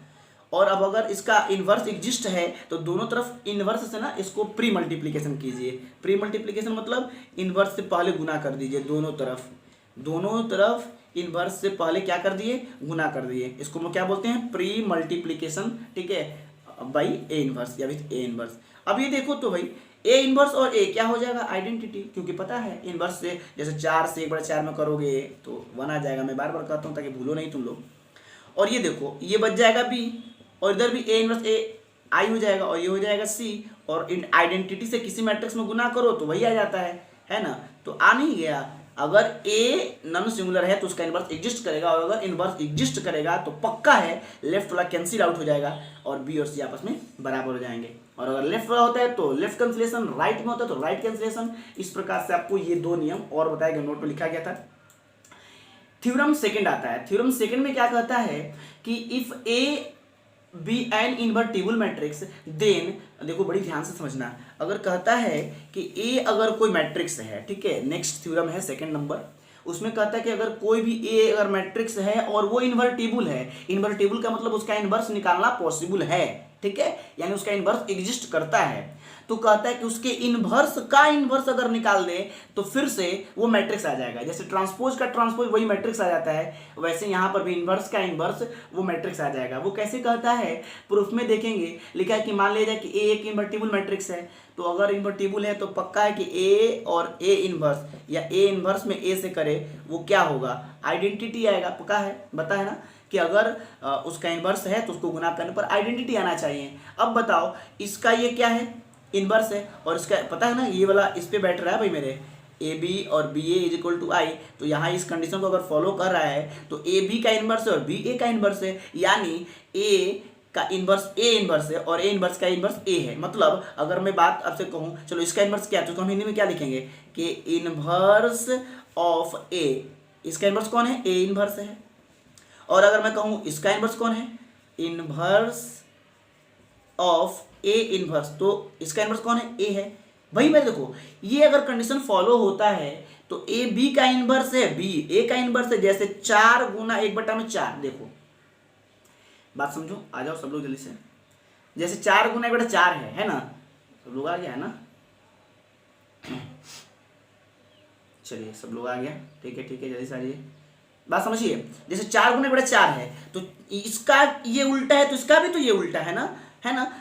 Speaker 2: और अब अगर इसका इन्वर्स एग्जिस्ट है तो दोनों तरफ इन्वर्स से ना इसको प्री मल्टीप्लीकेशन कीजिए। प्री मल्टीप्लीकेशन मतलब इन्वर्स से पहले गुना कर दीजिए, दोनों तरफ इन्वर्स से पहले क्या कर दिए, गुना कर दिए। इसको हम क्या बोलते हैं, प्री मल्टीप्लीकेशन, ठीक है, बाई ए इन्वर्स या विथ ए इन्वर्स। अब ये देखो तो भाई ए इन्वर्स और ए क्या हो जाएगा, आइडेंटिटी, क्योंकि पता है इन्वर्स से जैसे 4 से 1/4 में करोगे तो 1 आ जाएगा। मैं बार बार कहता हूँ ताकि भूलो नहीं तुम लोग। और ये देखो ये बच जाएगा बी, और इधर भी ए इन्वर्स ए आई हो जाएगा, और ये हो जाएगा सी। और इन आइडेंटिटी से किसी मैट्रिक्स में गुना करो तो वही आ जाता है ना। तो आ नहीं गया। अगर ए नॉन सिंगुलर है तो उसका इन्वर्स एग्जिस्ट करेगा, और अगर इन्वर्स एग्जिस्ट करेगा तो पक्का है लेफ्ट वाला कैंसिल आउट हो जाएगा और बी और सी आपस में बराबर हो जाएंगे। और अगर लेफ्ट वाला होता है तो लेफ्ट कैंसिलेशन, राइट में होता है तो राइट कैंसिलेशन। इस प्रकार से आपको ये दो नियम और बताया गया, नोट में लिखा गया था। थ्योरम सेकंड आता है। थ्योरम सेकंड में क्या कहता है कि if A be an invertible matrix then, देखो बड़ी ध्यान से समझना, अगर कहता है कि ए अगर कोई मैट्रिक्स है, ठीक है, नेक्स्ट थ्योरम है सेकंड नंबर, उसमें कहता है कि अगर कोई भी ए अगर मैट्रिक्स है और वो इन्वर्टिबल है, इन्वर्टिबल का मतलब उसका इन्वर्स निकालना पॉसिबल है, ठीक है, यानी उसका इन्वर्स एग्जिस्ट करता है, तो कहता है कि उसके इन्वर्स का इन्वर्स अगर निकाल दे तो फिर से वो मैट्रिक्स आ जाएगा। जैसे ट्रांसपोज का ट्रांसपोज वही मैट्रिक्स आ जाता है, वैसे यहाँ पर भी इन्वर्स का इन्वर्स वो मैट्रिक्स आ जाएगा। वो कैसे कहता है, प्रूफ में देखेंगे, लिखा है कि मान लिया जाए कि ए एक इन्वर्टिबल मैट्रिक्स है, तो अगर इन्वर्टिबल है तो पक्का है कि ए और ए इन्वर्स या ए इन्वर्स में ए से करे वो क्या होगा, आइडेंटिटी आएगा, पक्का है, बता है ना कि अगर उसका इन्वर्स है तो उसको गुना करने पर आइडेंटिटी आना चाहिए। अब बताओ इसका ये क्या है, इन्वर्स है, और इसका पता है ना ये वाला इस पे बैठ रहा है भाई मेरे, ए बी और B A is equal to I, तो यहाँ इस कंडीशन को अगर फॉलो कर रहा है तो ए बी का इन्वर्स है और बी ए का इन्वर्स है, यानी ए का इन्वर्स ए इन्वर्स है और ए इन्वर्स का इन्वर्स ए है। मतलब अगर मैं बात आपसे कहूँ, चलो इसका इन्वर्स क्या है तो हम हिंदी में क्या लिखेंगे कि इन्वर्स ऑफ ए, इसका इन्वर्स कौन है, ए इन्वर्स है। और अगर मैं कहूँ इसका इन्वर्स कौन है, इन्वर्स ऑफ ए इन्वर्स, तो इसका इन्वर्स कौन है, ए है भाई। मैं देखो ये अगर कंडीशन फॉलो होता है तो ए बी का इन्वर्स है, बी ए का इन्वर्स है, जैसे 4 गुना 1/4। देखो बात समझो, आ जाओ सब लोग जल्दी से। जैसे 4 गुना 1/4 है ना, सब लोग आ गया है ना, चलिए सब लोग आ गया, ठीक है जल्दी से आ जाइए, बात समझिए। जैसे 4 गुना 1/4 है तो इसका ये उल्टा है तो इसका भी तो ये उल्टा है ना।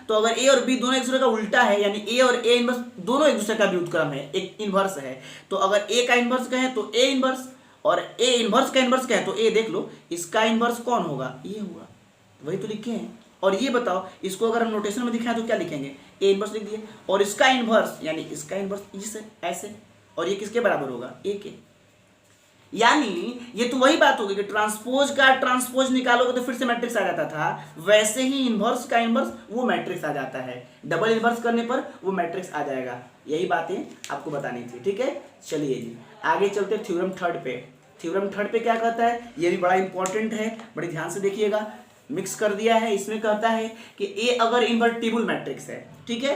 Speaker 2: तो अगर ए और बी दोनों एक दूसरे का उल्टा है, यानी ए और ए इन्वर्स दोनों एक दूसरे का व्युत्क्रम है, एक इन्वर्स है, तो अगर ए का इन्वर्स कहें तो ए इन्वर्स, और ए इन्वर्स का इन्वर्स कहें तो ए, देख लो इसका इन्वर्स कौन होगा, ये होगा, वही तो लिखे हैं। और ये बताओ इसको अगर हम नोटेशन में दिखाएं तो क्या लिखेंगे, ए इन्वर्स लिख दिए, और इसका इन्वर्स यानी इसका इन्वर्स इस ऐसे, और ये किसके बराबर होगा, ए के। यानी ये तो वही बात होगी कि ट्रांसपोज का ट्रांसपोज निकालोगे तो फिर से मैट्रिक्स आ जाता था, वैसे ही इन्वर्स का इन्वर्स वो मैट्रिक्स आ जाता है, डबल इन्वर्स करने पर वो मैट्रिक्स आ जाएगा। यही बातें आपको बतानी थी, ठीक है। चलिए जी आगे चलते थ्योरम थर्ड पे। थ्योरम थर्ड पे क्या कहता है, ये भी बड़ा इंपॉर्टेंट है, बड़े ध्यान से देखिएगा, मिक्स कर दिया है। इसमें कहता है कि ए अगर इन्वर्टिबल मैट्रिक्स है, ठीक है,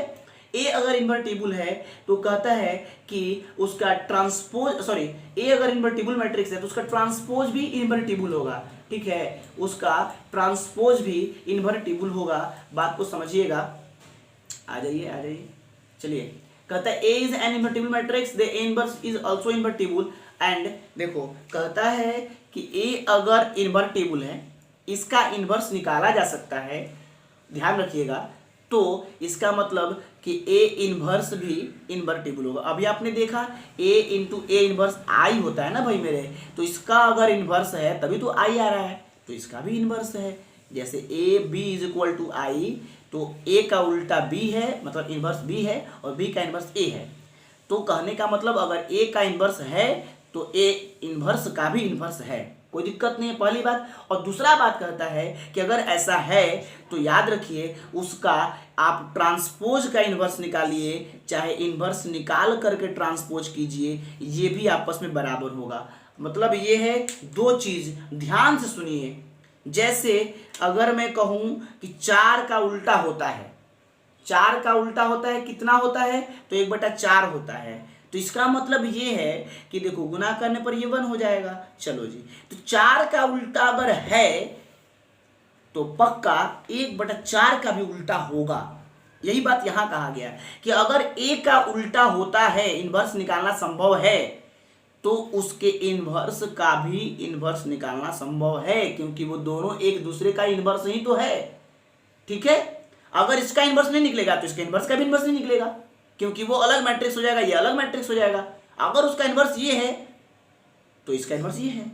Speaker 2: ए अगर इन्वर्टिबल है तो कहता है कि उसका ट्रांसपोज, ए अगर इन्वर्टिबल मैट्रिक्स है तो उसका ट्रांसपोज भी इन्वर्टिबल होगा, ठीक है, उसका ट्रांसपोज भी इन्वर्टिबल होगा। बात को समझिएगा, आ जाइए। चलिए कहता है A is an invertible matrix, the A inverse is also invertible, and देखो कहता है कि ए अगर इन्वर्टिबल है, इसका इन्वर्स निकाला जा सकता है, ध्यान रखिएगा, तो इसका मतलब कि ए इन्वर्स भी इन्वर्टिबल होगा। अभी आपने देखा ए इंटू ए इन्वर्स आई होता है ना भाई मेरे, तो इसका अगर इन्वर्स है तभी तो आई आ रहा है, तो इसका भी इन्वर्स है, जैसे A B is equal to I, तो ए का उल्टा बी है, मतलब इन्वर्स बी है, और बी का इन्वर्स ए है। तो कहने का मतलब अगर ए का इन्वर्स है तो ए इन्वर्स का भी इन्वर्स है, कोई दिक्कत नहीं है, पहली बात। और दूसरा बात कहता है कि अगर ऐसा है तो याद रखिए उसका आप ट्रांसपोज का इन्वर्स निकालिए, चाहे इन्वर्स निकाल करके ट्रांसपोज कीजिए, ये भी आपस में बराबर होगा। मतलब ये है दो चीज, ध्यान से सुनिए। जैसे अगर मैं कहूं कि 4 का उल्टा होता है, 4 का उल्टा होता है कितना होता है, तो 1/4 होता है। तो इसका मतलब ये है कि देखो गुना करने पर ये 1 हो जाएगा। चलो जी, तो 4 का उल्टा अगर है तो पक्का 1/4 का भी उल्टा होगा। यही बात यहां कहा गया कि अगर ए का उल्टा होता है, इन्वर्स निकालना संभव है, तो उसके इन्वर्स का भी इन्वर्स निकालना संभव है, क्योंकि वो दोनों एक दूसरे का इन्वर्स ही तो है। ठीक है, अगर इसका इन्वर्स नहीं निकलेगा तो इसका इन्वर्स का भी इन्वर्स नहीं निकलेगा, क्योंकि वो अलग मैट्रिक्स हो जाएगा, ये अलग मैट्रिक्स हो जाएगा। अगर उसका इन्वर्स ये है तो इसका इन्वर्स ये है।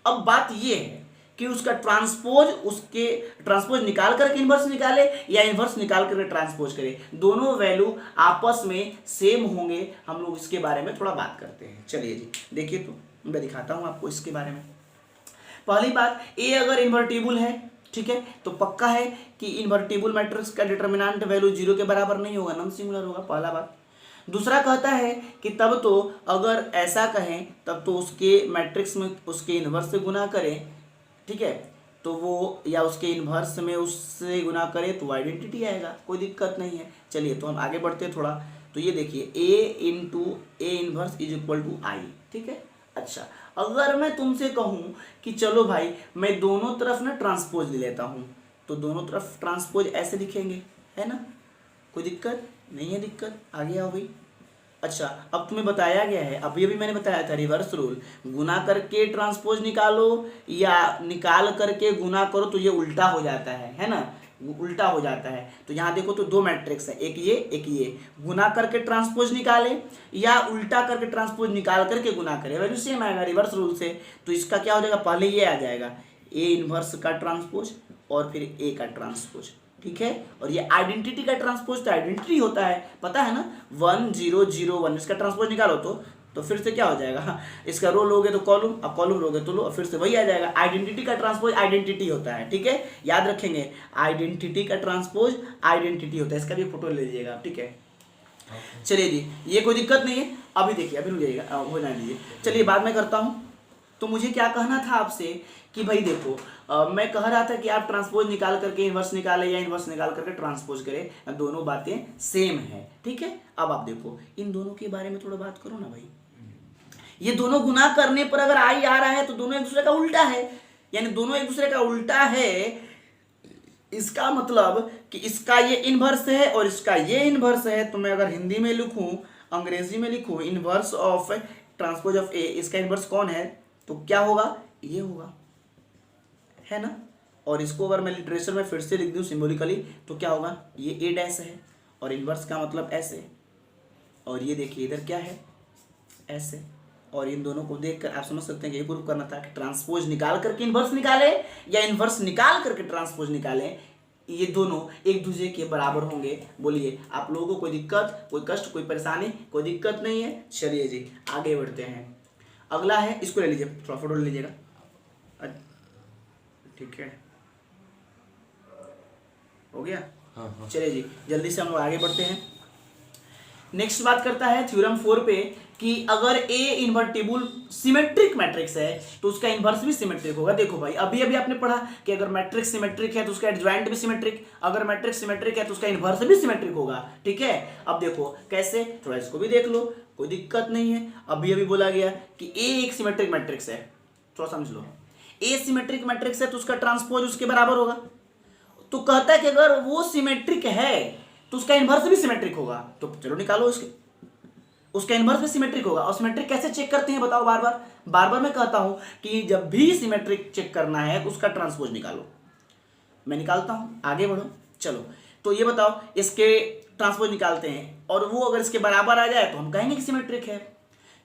Speaker 2: अब बात ये है कि उसका ट्रांसपोज, उसके ट्रांसपोज निकाल करके इन्वर्स निकाले या इन्वर्स निकाल करके ट्रांसपोज करे, दोनों वैल्यू आपस में सेम होंगे। हम लोग इसके बारे में थोड़ा बात करते हैं। चलिए जी देखिए, तो मैं दिखाता हूं आपको इसके बारे में। पहली बात, ए अगर इन्वर्टिबल है, ठीक है, तो पक्का है कि इन्वर्टिबल मैट्रिक्स का डिटर्मिनेंट वैल्यू 0 के बराबर नहीं होगा, नॉन सिंगुलर होगा, पहला बात। दूसरा कहता है कि तब तो अगर ऐसा कहें तब तो उसके मैट्रिक्स में उसके इन्वर्स से गुना करें, ठीक है, तो वो या उसके इन्वर्स में उससे गुना करे तो आइडेंटिटी आएगा, कोई दिक्कत नहीं है। चलिए तो हम आगे बढ़ते हैं थोड़ा। तो ये देखिए A into A inverse is equal to I, ठीक है। अच्छा, अगर मैं तुमसे कहूँ कि चलो भाई मैं दोनों तरफ ना ट्रांसपोज ले लेता हूँ, तो दोनों तरफ ट्रांसपोज ऐसे लिखेंगे, है ना, कोई दिक्कत नहीं है। दिक्कत आगे आओ भाई। अच्छा, अब तुम्हें बताया गया है, अभी अभी मैंने बताया था रिवर्स रूल, गुना करके ट्रांसपोज निकालो या निकाल करके गुना करो तो ये उल्टा हो जाता है ना, उल्टा हो जाता है। तो यहाँ देखो तो दो मैट्रिक्स है, एक ये एक ये, गुना करके ट्रांसपोज निकाले या उल्टा करके ट्रांसपोज निकाल करके गुना करे, वैल्यू सेम आएगा रिवर्स रूल से। तो इसका क्या हो जाएगा, पहले ये आ जाएगा ए इन्वर्स का ट्रांसपोज और फिर ए का ट्रांसपोज, ठीक है। और ये आइडेंटिटी का ट्रांसपोज तो आइडेंटिटी होता है, पता है ना, 1 0 0 1, इसका ट्रांसपोज निकालो तो फिर से क्या हो जाएगा, इसका रो लोगे तो कॉलम, अब कॉलम लोगे तो लो, फिर से वही आ जाएगा। आइडेंटिटी का ट्रांसपोज आइडेंटिटी होता है, ठीक है, याद रखेंगे, आइडेंटिटी का ट्रांसपोज आइडेंटिटी होता है। इसका भी फोटो ले लीजिएगा, ठीक है। चलिए जी, ये कोई दिक्कत नहीं है। अभी देखिए, अभी रुक जाइएगा, हो जाने दीजिए, चलिए बाद में करता हूँ। तो मुझे क्या कहना था आपसे कि भाई देखो, मैं कह रहा था कि आप ट्रांसपोज निकाल करके इन्वर्स निकाले या इन्वर्स निकाल करके ट्रांसपोज करें, दोनों बातें सेम है, ठीक है। अब आप देखो इन दोनों के बारे में थोड़ा बात करो ना भाई। ये दोनों गुना करने पर अगर आई आ रहा है तो दोनों एक दूसरे का उल्टा है, यानी दोनों एक दूसरे का उल्टा है। इसका मतलब कि इसका ये इन्वर्स है और इसका ये इन्वर्स है। तो मैं अगर हिंदी में लिखूं, अंग्रेजी में लिखूं, इन्वर्स ऑफ ट्रांसपोज ऑफ ए, इसका इन्वर्स कौन है, तो क्या होगा, ये होगा, है ना। और इसको अगर मैं लिटरेचर में फिर से लिख दूं सिंबॉलिकली तो क्या होगा, ये ए डैश है और इन्वर्स का मतलब ऐसे, और ये देखिए इधर क्या है, ऐसे। और इन दोनों को देखकर आप समझ सकते हैं कि ये प्रूव करना था कि ट्रांसपोज निकाल करके इन्वर्स निकाले या इन्वर्स निकाल करके ट्रांसपोज निकाले, ये दोनों एक दूसरे के बराबर होंगे। बोलिए आप लोगों को कोई दिक्कत, कोई कष्ट, कोई परेशानी, कोई दिक्कत नहीं है। चलिए जी आगे बढ़ते हैं। अगला है, इसको ले लीजिए, थोड़ा फोटो ले लीजिएगा, ठीक है, हो गया। हाँ। चलिए जी जल्दी से हम लोग आगे बढ़ते हैं। नेक्स्ट बात करता है थ्योरम 4 पे कि अगर ए इन्वर्टिबल सिमेट्रिक मैट्रिक्स है तो उसका इन्वर्स भी सिमेट्रिक होगा। देखो भाई, अभी अभी आपने पढ़ा कि अगर मैट्रिक्स सिमेट्रिक है तो उसका एडजॉइंट भी सिमेट्रिक, अगर मैट्रिक्स सिमेट्रिक है तो उसका इन्वर्स भी सिमेट्रिक होगा, ठीक है। अब देखो कैसे, थोड़ा इसको भी देख लो, कोई दिक्कत नहीं है। अभी अभी बोला गया कि ए एक सिमेट्रिक मैट्रिक्स है, थोड़ा समझ लो, ए सिमेट्रिक मैट्रिक्स है तो उसका ट्रांसपोज उसके बराबर होगा। तो कहता है कि अगर वो सिमेट्रिक है तो उसका इन्वर्स भी सिमेट्रिक होगा। तो चलो निकालो उसका इन्वर्स भी सिमेट्रिक होगा। और सिमेट्रिक कैसे चेक करते हैं बताओ, बार बार मैं कहता हूं कि जब भी सिमेट्रिक चेक करना है तो उसका ट्रांसपोज निकालो। मैं निकालता हूं, आगे बढ़ो। चलो तो ये बताओ, इसके ट्रांसपोज निकालते हैं और वो अगर इसके बराबर आ जाए तो हम कहेंगे कि सिमेट्रिक है।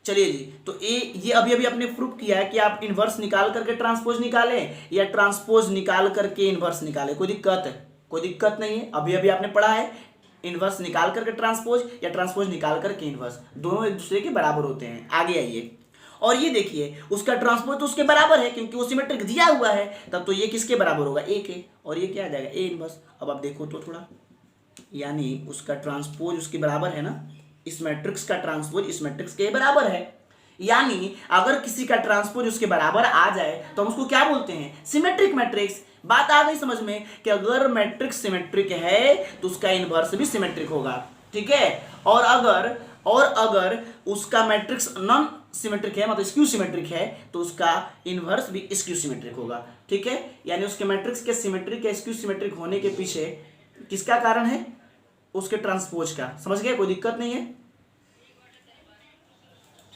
Speaker 2: चलिए जी, तो ये अभी अभी आपने प्रूफ किया है कि आप इनवर्स निकाल करके ट्रांसपोज निकालें या ट्रांसपोज निकाल करके इनवर्स निकालें, कोई दिक्कत है? कोई दिक्कत नहीं है। अभी अभी आपने पढ़ा है इनवर्स निकाल करके ट्रांसपोज या ट्रांसपोज निकाल करके इनवर्स, दोनों एक दूसरे के बराबर होते हैं। आगे आइए और ये देखिए उसका ट्रांसपोज तो उसके बराबर है क्योंकि वो सिमेट्रिक दिया हुआ है, तब तो ये किसके बराबर होगा? ए के, और ये क्या आ जाएगा? A inverse. अब आप देखो तो थोड़ा, यानी उसका ट्रांसपोज उसके बराबर है ना, इस मैट्रिक्स का ट्रांसपोज इस मैट्रिक्स के बराबर है। यानी अगर किसी का ट्रांसपोज उसके बराबर आ जाए तो हम उसको क्या बोलते हैं? Symmetric matrix. बात आ गई समझ में कि अगर मैट्रिक्स सिमेट्रिक है तो उसका इनवर्स भी सिमेट्रिक होगा, ठीक है। और अगर उसका मैट्रिक्स नॉन सिमेट्रिक है, मतलब स्क्यू सिमेट्रिक है, तो उसका इनवर्स भी स्क्यू सिमेट्रिक होगा, ठीक है। यानी उसके मैट्रिक्स के सिमेट्रिक या स्क्यू सिमेट्रिक होने के पीछे किसका कारण है? उसके ट्रांसपोज का। समझ गए? कोई दिक्कत नहीं है,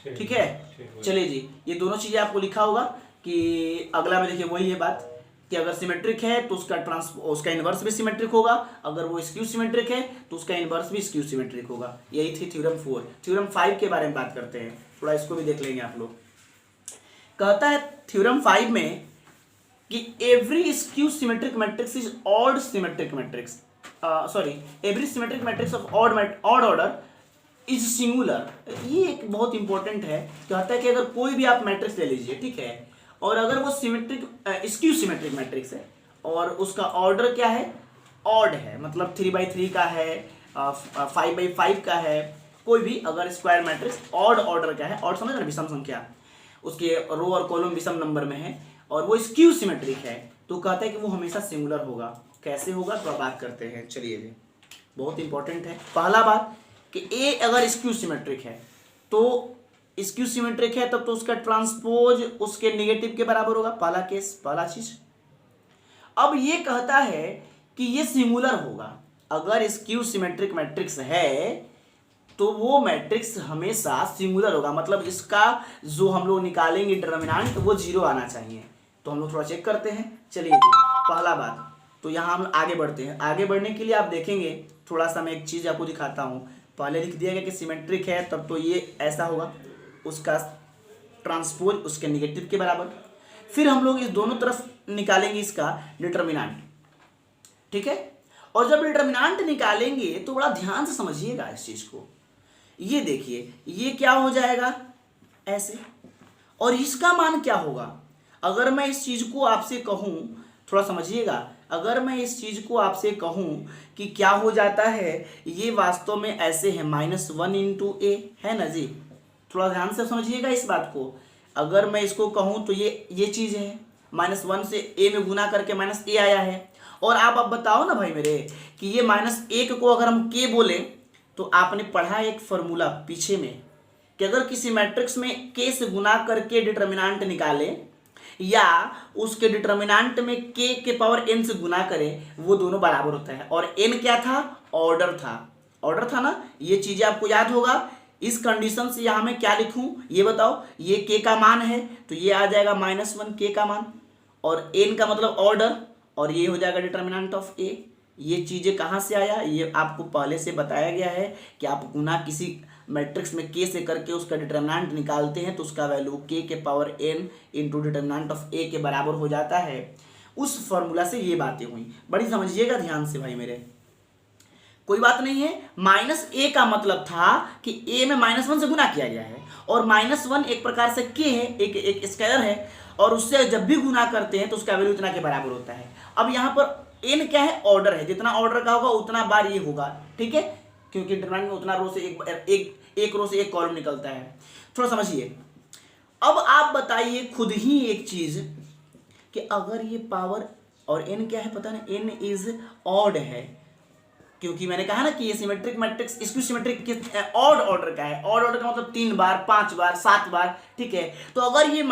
Speaker 2: ठीक है। चलिए जी, ये दोनों चीजें आपको लिखा होगा कि अगला में देखिए वही है बात कि अगर सिमेट्रिक है तो उसका इनवर्स भी सिमेट्रिक होगा, अगर वो स्क्यू सिमेट्रिक है तो उसका इनवर्स भी स्क्यू सिमेट्रिक होगा। यही थी थ्योरम 4। थ्योरम 5 के बारे में बात करते हैं, थोड़ा इसको भी देख लेंगे आप लोग। कहता है थ्योरम 5 में कि every skew symmetric matrix is odd symmetric matrix, every symmetric matrix of odd order is singular. ये एक बहुत इंपॉर्टेंट है। कहता है कि अगर कोई भी आप मैट्रिक्स ले लीजिए, ठीक है, और अगर वो सिमेट्रिक स्क्यू सिमेट्रिक मैट्रिक्स है और उसका ऑर्डर क्या है? ऑड है, मतलब 3/3 का है, 5/5 का है, कोई भी अगर स्क्वायर मैट्रिक्स ऑड ऑर्डर का है, ऑड समझ रहे, विषम संख्या, उसके रो और कॉलम विषम नंबर में है और वो स्क्यू सिमेट्रिक है, तो कहता है कि वो हमेशा सिंगुलर होगा। कैसे होगा तो बात करते हैं। चलिए जी, बहुत इंपॉर्टेंट है। पहला बात कि ए अगर स्क्यू सिमेट्रिक है तो स्क्यू सिमेट्रिक है तब तो उसका ट्रांसपोज उसके नेगेटिव के बराबर होगा, पहला केस, पहला चीज। अब ये कहता है कि ये सिंगुलर होगा। अगर स्क्यू सिमेट्रिक मैट्रिक्स है तो वो मैट्रिक्स हमेशा सिंगुलर होगा, मतलब इसका जो हम लोग निकालेंगे डिटरमिनेंट वो 0 आना चाहिए। तो हम लोग थोड़ा चेक करते हैं। चलिए पहला बात, तो यहाँ हम आगे बढ़ते हैं। आगे बढ़ने के लिए आप देखेंगे, थोड़ा सा मैं एक चीज़ आपको दिखाता हूँ। पहले लिख दिया गया कि सिमेट्रिक है तब तो ये ऐसा होगा, उसका ट्रांसपोज उसके नेगेटिव के बराबर। फिर हम लोग इस दोनों तरफ निकालेंगे इसका डिटरमिनेंट, ठीक है। और जब डिटरमिनेंट निकालेंगे तो बड़ा ध्यान से समझिएगा इस चीज़ को। ये देखिए, ये क्या हो जाएगा ऐसे, और इसका मान क्या होगा? अगर मैं इस चीज़ को आपसे कहूँ, थोड़ा समझिएगा, अगर मैं इस चीज़ को आपसे कहूँ कि क्या हो जाता है, ये वास्तव में ऐसे है -1 × a, है ना जी। थोड़ा ध्यान से समझिएगा इस बात को। अगर मैं इसको कहूँ तो ये चीज़ है, -1 से a में गुना करके -a आया है। और आप अब बताओ ना भाई मेरे कि ये -1 को अगर हम k बोले तो आपने पढ़ा एक फॉर्मूला पीछे में कि अगर किसी मैट्रिक्स में k से गुना करके डिटरमिनेंट निकाले या उसके डिटरमिनेंट में k के पावर n से गुना करें, वो दोनों बराबर होता है। और n क्या था? ऑर्डर था, ऑर्डर था ना। ये चीज़ें आपको याद होगा। इस कंडीशन से यहाँ मैं क्या लिखूँ ये बताओ। ये k का मान है तो ये आ जाएगा -1 k का मान, और n का मतलब ऑर्डर, और ये हो जाएगा डिटरमिनेंट ऑफ a। ये चीज़ें कहाँ से आया? ये आपको पहले से बताया गया है कि आप गुना किसी मैट्रिक्स में k से करके उसका डिटरमिनेंट निकालते हैं तो उसका वैल्यू k के power n into determinant of a के बराबर हो जाता है। उस फॉर्मूला से ये बातें हुई, बड़ी समझिएगा ध्यान से भाई मेरे। कोई बात नहीं है। -a का मतलब था कि a में -1 से गुना किया गया है, और -1 एक प्रकार से k है, एक स्केलर है, और उससे जब भी गुना करते हैं तो उसका वैल्यू इतना के बराबर होता है। अब यहाँ पर n क्या है? ऑर्डर है। जितना ऑर्डर का होगा उतना बार ये होगा, ठीक है, क्योंकि डिटरमिनेंट में उतना रो से एक रो से एक कॉलम निकलता है। थोड़ा समझिए। अब आप बताइए खुद ही एक चीज कि अगर ये पावर और n क्या है पता नहीं, n इज ऑड है, क्योंकि मैंने कहा ना कि ये symmetric matrix skew symmetric odd order का है। ऑड ऑर्डर का मतलब 3 बार, 5 बार, 7 बार, ठीक है। तो अगर ये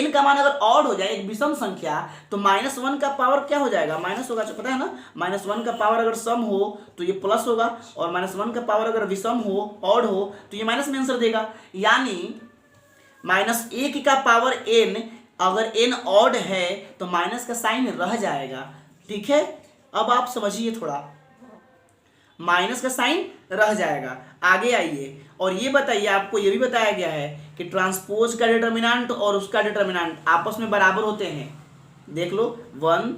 Speaker 2: n का मान अगर ऑड हो जाए, एक विषम संख्या, तो -1 का पावर क्या हो जाएगा? माइनस होगा, पता है ना। -1 का पावर अगर सम हो तो ये प्लस होगा, और -1 का पावर अगर विषम हो, ऑड हो, तो ये माइनस में आंसर देगा। यानी -1 का पावर n, अगर n ऑड है तो माइनस का साइन रह जाएगा, ठीक है। अब आप समझिए थोड़ा, माइनस का साइन रह जाएगा। आगे आइए और ये बताइए, आपको ये भी बताया गया है कि ट्रांसपोज का डिटर्मिनेंट और उसका डिटर्मिनेंट आपस में बराबर होते हैं। देख लो 1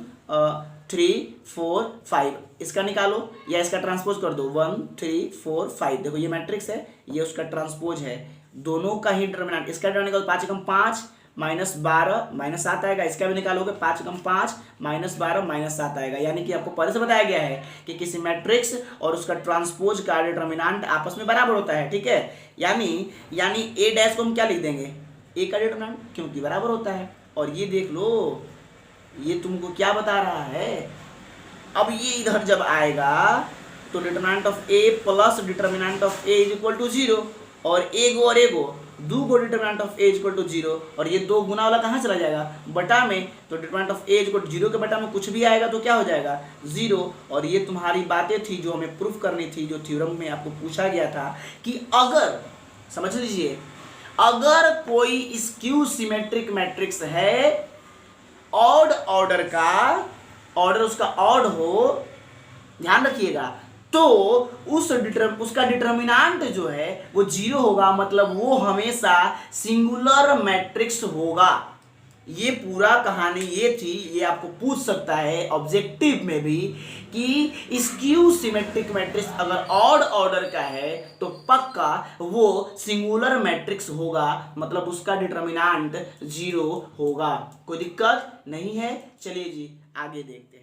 Speaker 2: 3 4 5 इसका निकालो या इसका ट्रांसपोज कर दो 1 3 4 5। देखो ये मैट्रिक्स है, ये उसका ट्रांसपोज है, दोनों का ही डिटर्मिनेंट। इसका डिटर्मिनेंट 5 एकम 5 -12 -7 आएगा, इसका भी निकालोगे 5 एकम 5 -12 -7 आएगा। यानी कि आपको पहले से बताया गया है कि किसी मैट्रिक्स और उसका ट्रांसपोज का डिटर्मिनेंट आपस में बराबर होता है, ठीक है। यानी ए डैश को हम क्या लिख देंगे, ए का डिटर्मिनेंट, क्योंकि बराबर होता है। और ये देख लो, ये तुमको क्या बता रहा है, अब ये इधर जब आएगा तो determinant of A plus determinant of A is equal to 0, और एगो और एगो दो गो determinant of A is equal to 0, और ये दो गुना वाला कहाँ चला जाएगा, बटा में। तो determinant of A is equal to 0 के बटा में कुछ भी आएगा तो क्या हो जाएगा 0। और ये तुम्हारी बातें थी जो हमें प्रूफ करनी थी, जो थ्योरम में आपको पूछा गया था कि अगर, समझ लीजिए, अगर कोई स्क्यू सिमेट्रिक मैट्रिक्स है, ऑड ऑर्डर का, ऑर्डर उसका ऑड हो, ध्यान रखिएगा, तो उसका डिटर्मिनेंट जो है वो 0 होगा, मतलब वो हमेशा सिंगुलर मैट्रिक्स होगा। ये पूरा कहानी ये थी। ये आपको पूछ सकता है ऑब्जेक्टिव में भी कि स्क्यू सिमेट्रिक मैट्रिक्स अगर ऑड ऑर्डर का है तो पक्का वो सिंगुलर मैट्रिक्स होगा, मतलब उसका डिटर्मिनेंट 0 होगा। कोई दिक्कत नहीं है। चलिए जी आगे देखते हैं।